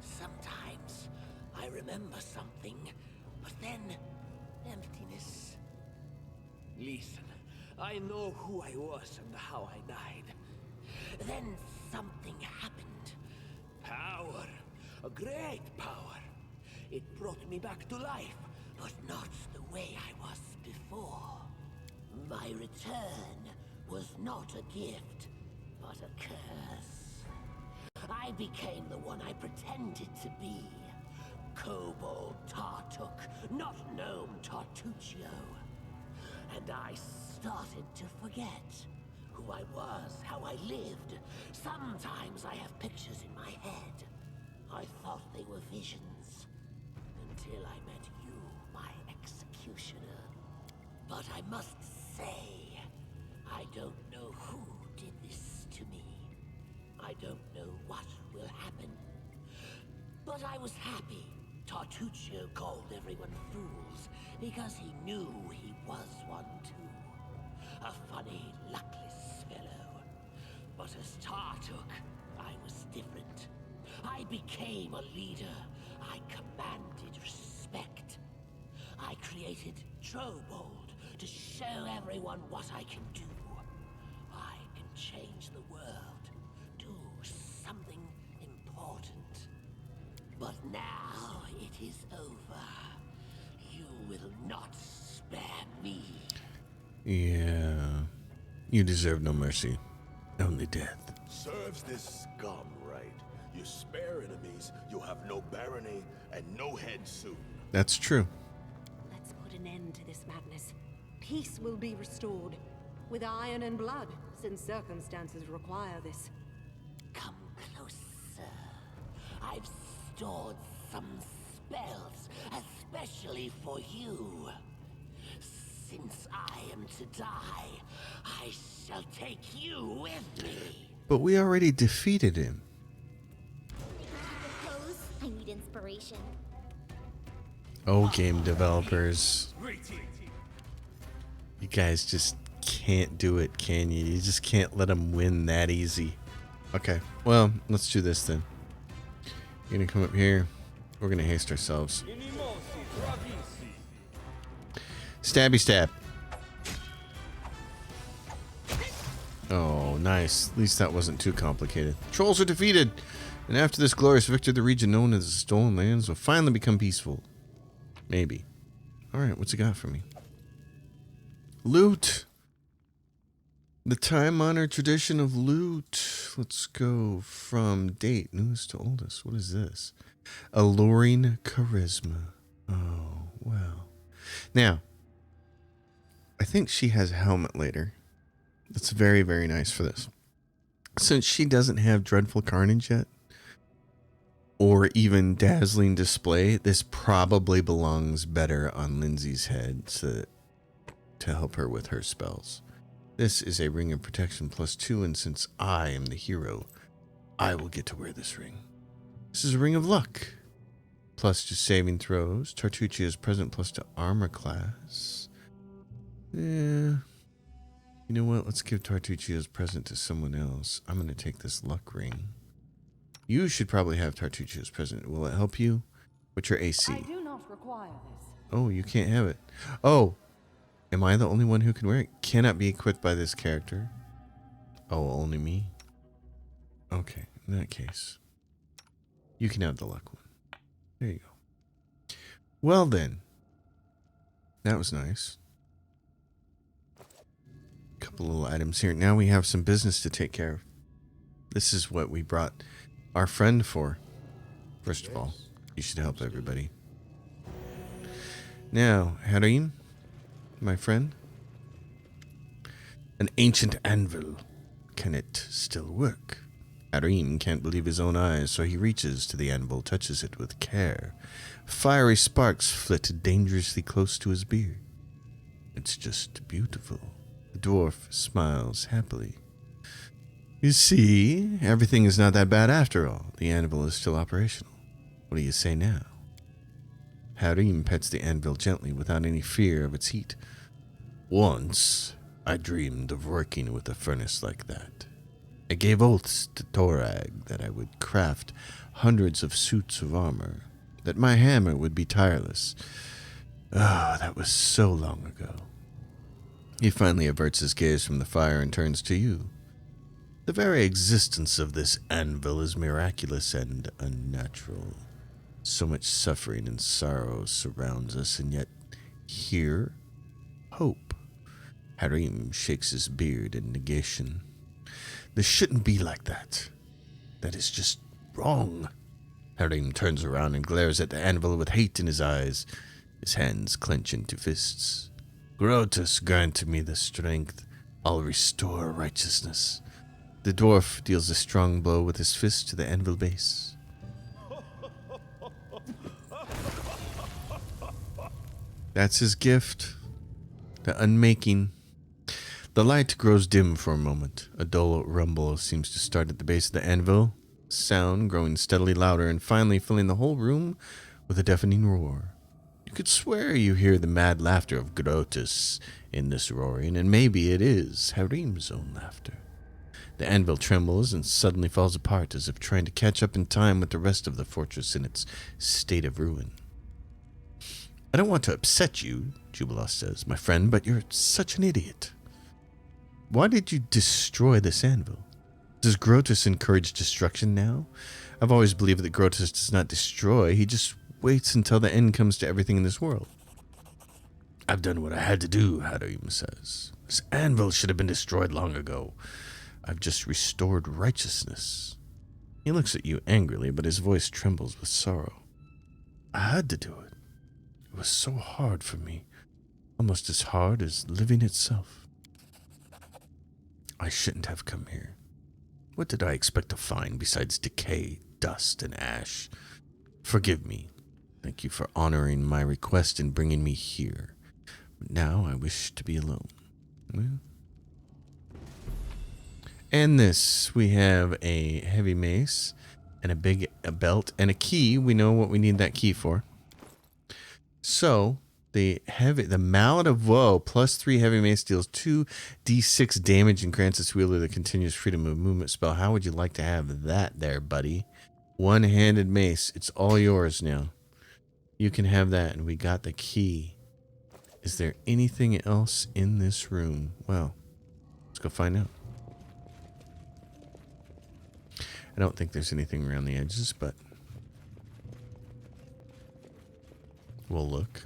Sometimes I remember something, but then emptiness. Listen, I know who I was and how I died. Then something happened. Power. A great power. It brought me back to life, but not the way I was before. My return was not a gift, but a curse. I became the one I pretended to be. Kobold Tartuk, not Gnome Tartuccio. And I started to forget who I was, how I lived. Sometimes I have pictures in my head. I thought they were visions, until I met you, my executioner. But I must say, I don't know who did this to me. I don't know what will happen. But I was happy. Tartuccio called everyone fools, because he knew he was one too. A funny, luckless fellow. But as Tartuk, I was different. I became a leader. I commanded respect. I created Trobold to show everyone what I can do. I can change the world, do something important. But now it is over. You will not spare me. Yeah. You deserve no mercy. Only death. Serves this scum right. You spare enemies, you'll have no barony and no head soon. That's true. Let's put an end to this madness. Peace will be restored. With iron and blood, since circumstances require this. Come closer. I've stored some spells, especially for you. Since I am to die, I shall take you with me. But we already defeated him. Pose. I need inspiration. Oh, game developers. You guys just can't do it, can you? You just can't let them win that easy. Okay, well, let's do this then. You're gonna come up here. We're gonna haste ourselves. Stabby stab. Oh, nice. At least that wasn't too complicated. Trolls are defeated. And after this glorious victory, the region known as the Stolen Lands will finally become peaceful. Maybe. Alright, what's it got for me? Loot. The time-honored tradition of loot. Let's go from date, newest to oldest. What is this? Alluring charisma. Oh, well. Now, I think she has a helmet later. That's very, very nice for this. Since she doesn't have Dreadful Carnage yet, or even Dazzling Display, this probably belongs better on Lindsay's head to help her with her spells. This is a Ring of Protection +2, and since I am the hero, I will get to wear this ring. This is a Ring of Luck. Plus to saving throws. Tartuccio is present plus to armor class. Yeah. You know what? Let's give Tartuccio's present to someone else. I'm going to take this luck ring. You should probably have Tartuccio's present. Will it help you? What's your AC? I do not require this. Oh, you can't have it. Oh, am I the only one who can wear it? Cannot be equipped by this character. Oh, only me? Okay, in that case. You can have the luck one. There you go. Well then. That was nice. Couple little items here. Now we have some business to take care of. This is what we brought our friend for. First of all, you should help everybody. Now, Harim, my friend. An ancient anvil. Can it still work? Harim can't believe his own eyes, so he reaches to the anvil, touches it with care. Fiery sparks flit dangerously close to his beard. It's just beautiful. The dwarf smiles happily. You see, everything is not that bad after all. The anvil is still operational. What do you say now? Harim pets the anvil gently without any fear of its heat. Once, I dreamed of working with a furnace like that. I gave oaths to Torag that I would craft hundreds of suits of armor, that my hammer would be tireless. Oh, that was so long ago. He finally averts his gaze from the fire and turns to you. The very existence of this anvil is miraculous and unnatural. So much suffering and sorrow surrounds us, and yet here, hope. Harim shakes his beard in negation. This shouldn't be like that. That is just wrong. Harim turns around and glares at the anvil with hate in his eyes. His hands clench into fists. Grotus, grant me the strength. I'll restore righteousness. The dwarf deals a strong blow with his fist to the anvil base. That's his gift. The unmaking. The light grows dim for a moment. A dull rumble seems to start at the base of the anvil, sound growing steadily louder and finally filling the whole room with a deafening roar. You could swear you hear the mad laughter of Grotus in this roaring, and maybe it is Harim's own laughter. The anvil trembles and suddenly falls apart as if trying to catch up in time with the rest of the fortress in its state of ruin. I don't want to upset you, Jubilos says, my friend, but you're such an idiot. Why did you destroy this anvil? Does Grotus encourage destruction now? I've always believed that Grotus does not destroy, he just waits until the end comes to everything in this world. I've done what I had to do, Harim says. This anvil should have been destroyed long ago. I've just restored righteousness. He looks at you angrily, but his voice trembles with sorrow. I had to do it. It was so hard for me, almost as hard as living itself. I shouldn't have come here. What did I expect to find besides decay, dust, and ash? Forgive me. Thank you for honoring my request and bringing me here. But now I wish to be alone. Well. And this, we have a heavy mace and a belt and a key. We know what we need that key for. So the Mallet of Woe +3 heavy mace deals 2d6 damage and grants its wielder the continuous freedom of movement spell. How would you like to have that there, buddy? One-handed mace. It's all yours now. You can have that, and we got the key. Is there anything else in this room? Well, let's go find out. I don't think there's anything around the edges, but we'll look.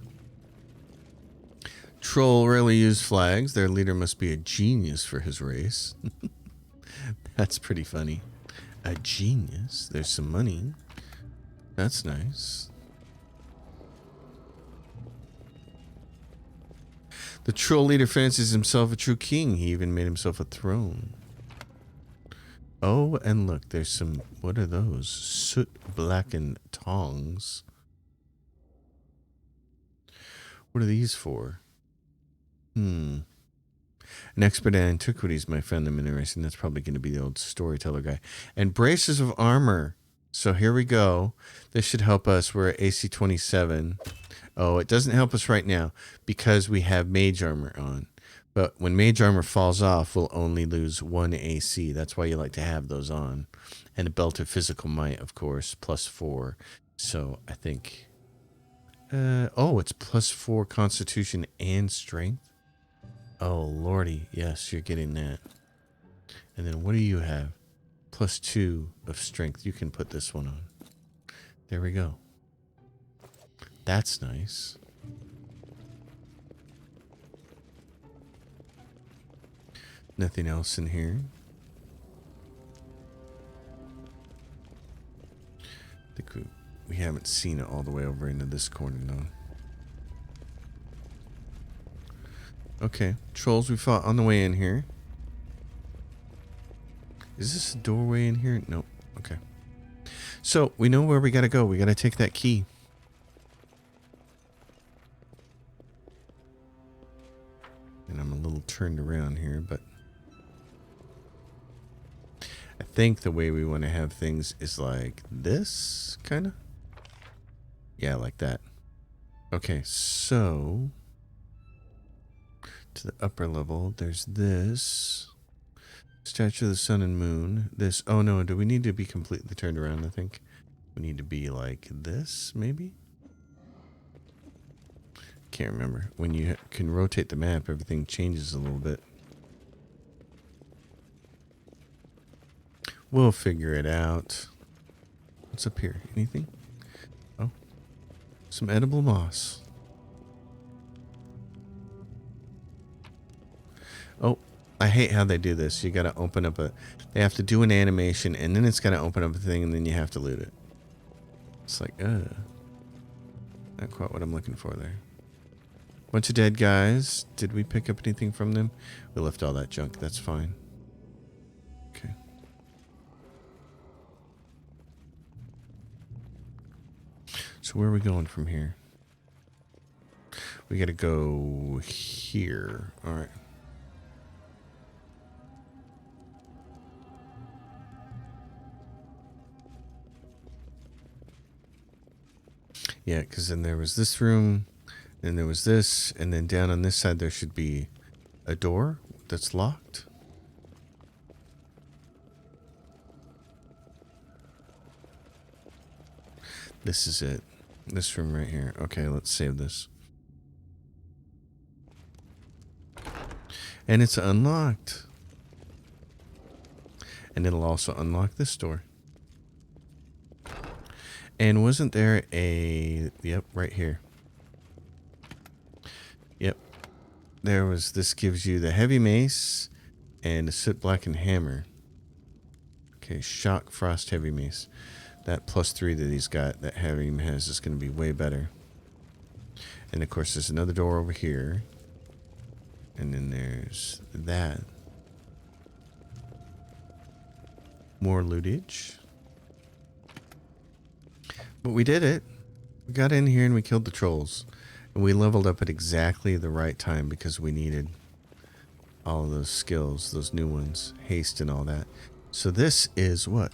Troll rarely use flags. Their leader must be a genius for his race. That's pretty funny. A genius? There's some money. That's nice. The troll leader fancies himself a true king. He even made himself a throne. Oh, and look, there's some, what are those? Soot-blackened tongs. What are these for? An expert at antiquities might find them interesting. That's probably going to be the old storyteller guy. And braces of armor. So here we go. This should help us. We're at AC 27. Oh, it doesn't help us right now because we have mage armor on. But when mage armor falls off, we'll only lose 1 AC. That's why you like to have those on. And a belt of physical might, of course, +4. So I think... oh, it's +4 constitution and strength? Oh, lordy. Yes, you're getting that. And then what do you have? +2 of strength. You can put this one on. There we go. That's nice. Nothing else in here. I think we haven't seen it all the way over into this corner, though. Okay, trolls we fought on the way in here. Is this a doorway in here? Nope. Okay. So, we know where we gotta go. We gotta take that key. And I'm a little turned around here, but... I think the way we want to have things is like this, kind of? Yeah, like that. Okay, so... to the upper level. There's this. Statue of the Sun and Moon. This. Oh no, do we need to be completely turned around? I think we need to be like this, maybe? Can't remember. When you can rotate the map, everything changes a little bit. We'll figure it out. What's up here? Anything? Oh. Some edible moss. Oh, I hate how they do this. You gotta open up they have to do an animation and then it's gotta open up a thing and then you have to loot it. It's like, not quite what I'm looking for there. Bunch of dead guys. Did we pick up anything from them? We left all that junk. That's fine. Okay. So where are we going from here? We gotta go here. Alright. Yeah, because then there was this room, then there was this, and then down on this side there should be a door that's locked. This is it. This room right here. Okay, let's save this. And it's unlocked. And it'll also unlock this door. And wasn't there a... Yep, right here. Yep. There was... This gives you the heavy mace and a soot blackened hammer. Okay, shock frost heavy mace. That +3 that he's got, that heavy has, is going to be way better. And of course, there's another door over here. And then there's that. More lootage. But we did it. We got in here and we killed the trolls. And we leveled up at exactly the right time because we needed all of those skills, those new ones, haste and all that. So this is what?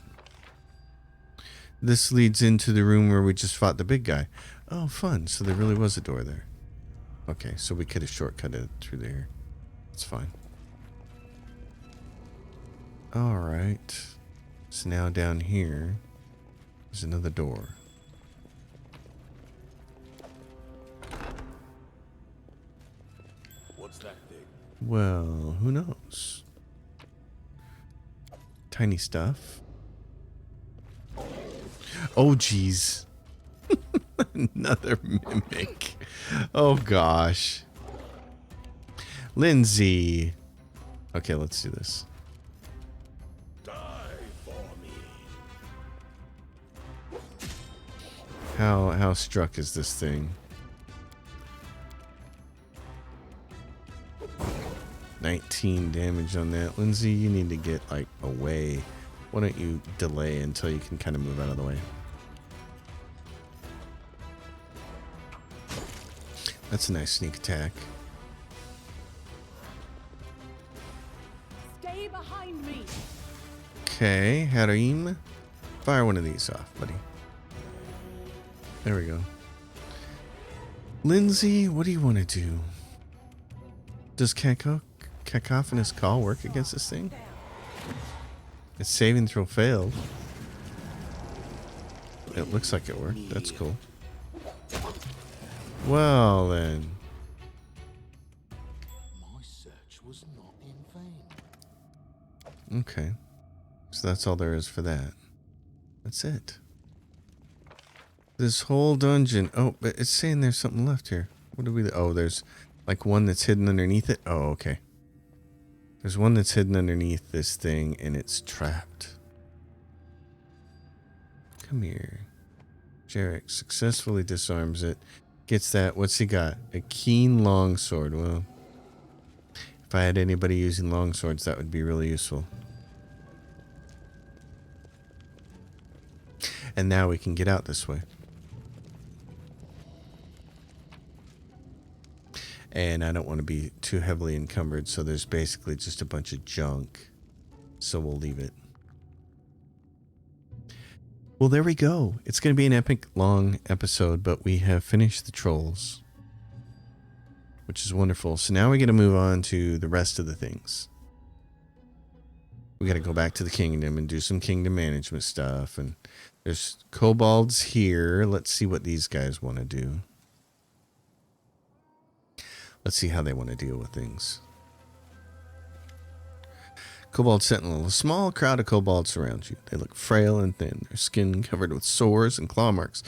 This leads into the room where we just fought the big guy. Oh, fun. So there really was a door there. Okay, so we could have shortcutted through there. It's fine. Alright. So now down here, there's another door. What's that thing? Well, who knows? Tiny stuff. Oh, geez. Another mimic. Oh, gosh. Lindsay. Okay, let's do this. Die for me. How struck is this thing? 19 damage on that. Lindsay, you need to get, like, away. Why don't you delay until you can kind of move out of the way? That's a nice sneak attack. Stay behind me. Okay, Harim. Fire one of these off, buddy. There we go. Lindsay, what do you want to do? Does Cacophonous Call work against this thing? Its saving throw failed. It looks like it worked. That's cool. Well, then. My search was not in vain. Okay. So that's all there is for that. That's it. This whole dungeon. Oh, but it's saying there's something left here. What do we... Oh, there's like one that's hidden underneath it. Oh, okay. There's one that's hidden underneath this thing and it's trapped. Come here. Jarek successfully disarms it. Gets that. What's he got? A keen longsword. Well, if I had anybody using longswords, that would be really useful. And now we can get out this way. And I don't want to be too heavily encumbered, so there's basically just a bunch of junk. So we'll leave it. Well, there we go. It's going to be an epic long episode, but we have finished the trolls. which is wonderful. So now we got to move on to the rest of the things. We got to go back to the kingdom and do some kingdom management stuff. And there's kobolds here. Let's see what these guys want to do. Let's see how they want to deal with things. Kobold Sentinel. A small crowd of kobolds surrounds you. They look frail and thin, their skin covered with sores and claw marks.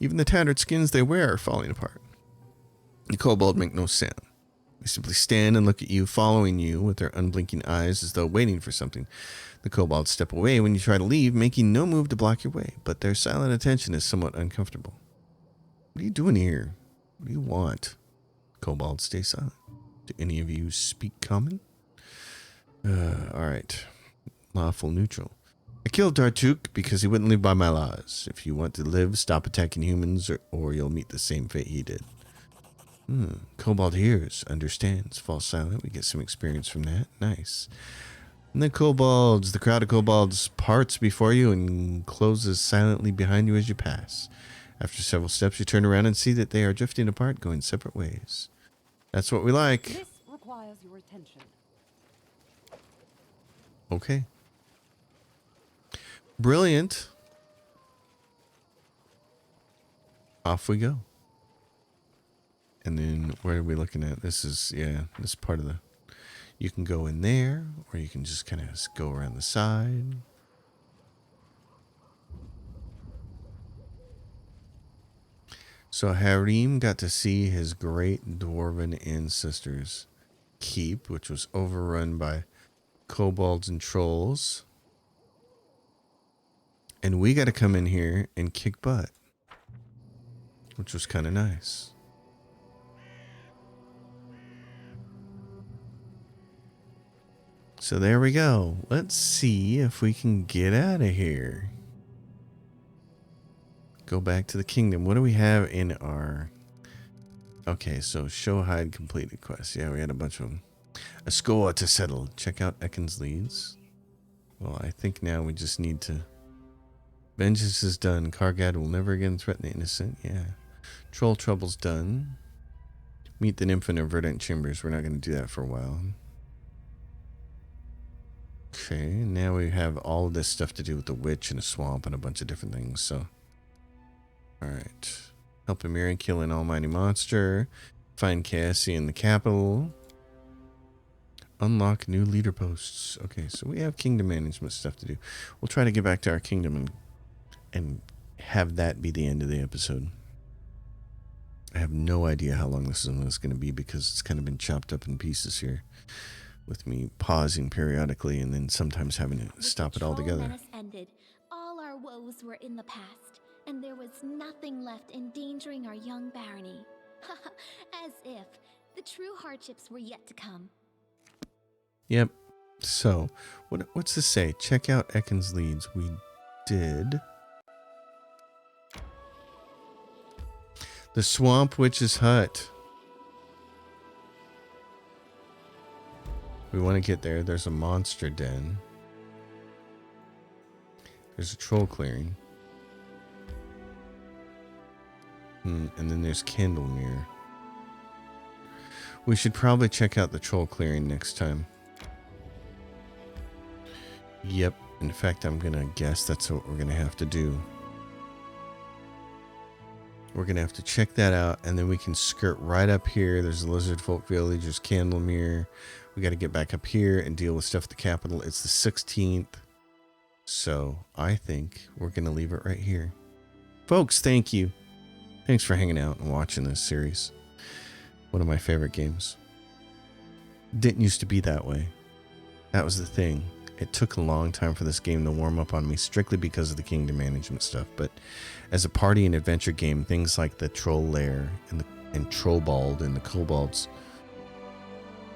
Even the tattered skins they wear are falling apart. The kobold make no sound. They simply stand and look at you, following you with their unblinking eyes as though waiting for something. The kobolds step away when you try to leave, making no move to block your way, but their silent attention is somewhat uncomfortable. What are you doing here? What do you want? Kobolds stay silent. Do any of you speak common? Alright. Lawful neutral. I killed Tartuk because he wouldn't live by my laws. If you want to live, stop attacking humans or you'll meet the same fate he did. Kobold hears, understands, falls silent. We get some experience from that. Nice. And the kobolds, the crowd of kobolds parts before you and closes silently behind you as you pass. After several steps, you turn around and see that they are drifting apart, going separate ways. That's what we like. This requires your attention. Okay. Brilliant. Off we go. And then what are we looking at? This is, yeah, this part of the... You can go in there, or you can just kind of go around the side. So Harim got to see his great dwarven ancestors' keep, which was overrun by kobolds and trolls. And we got to come in here and kick butt, which was kind of nice. So there we go. Let's see if we can get out of here. Go back to the kingdom. What do we have in our... Okay, so show hide completed quests. Yeah, we had a bunch of them. A score to settle. Check out Ekken's leads. Well, I think now we just need to... Vengeance is done. Kargad will never again threaten the innocent. Yeah. Troll trouble's done. Meet the nymph in her verdant chambers. We're not going to do that for a while. Okay, now we have all of this stuff to do with the witch and a swamp and a bunch of different things, so... Alright. Help Emir kill an almighty monster. Find Cassie in the capital. Unlock new leader posts. Okay, so we have kingdom management stuff to do. We'll try to get back to our kingdom and have that be the end of the episode. I have no idea how long this is going to be because it's kind of been chopped up in pieces here. With me pausing periodically and then sometimes having to stop it altogether. Menace ended, all our woes were in the past, and there was nothing left endangering our young barony. As if the true hardships were yet to come. Yep. So, what's this say? Check out Ekken's leads. We did. The Swamp Witch's Hut. We want to get there. There's a monster den. There's a troll clearing. And then there's Candlemere. We should probably check out the troll clearing next time. Yep. In fact, I'm going to guess that's what we're going to have to do. We're going to have to check that out, and then we can skirt right up here. There's the Lizard Folk Village. There's Candlemere. We got to get back up here and deal with stuff at the capital. It's the 16th. So I think we're going to leave it right here. Folks, thank you. Thanks for hanging out and watching this series. One of my favorite games. Didn't used to be that way. That was the thing. It took a long time for this game to warm up on me strictly because of the kingdom management stuff. But as a party and adventure game, things like the Troll Lair and Trollbald and the Kobolds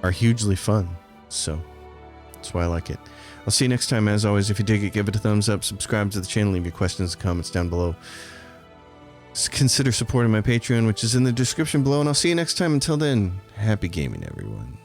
are hugely fun, so that's why I like it. I'll see you next time. As always, if you dig it, give it a thumbs up, subscribe to the channel, leave your questions and comments down below. Consider supporting my Patreon, which is in the description below, and I'll see you next time. Until then, happy gaming, everyone.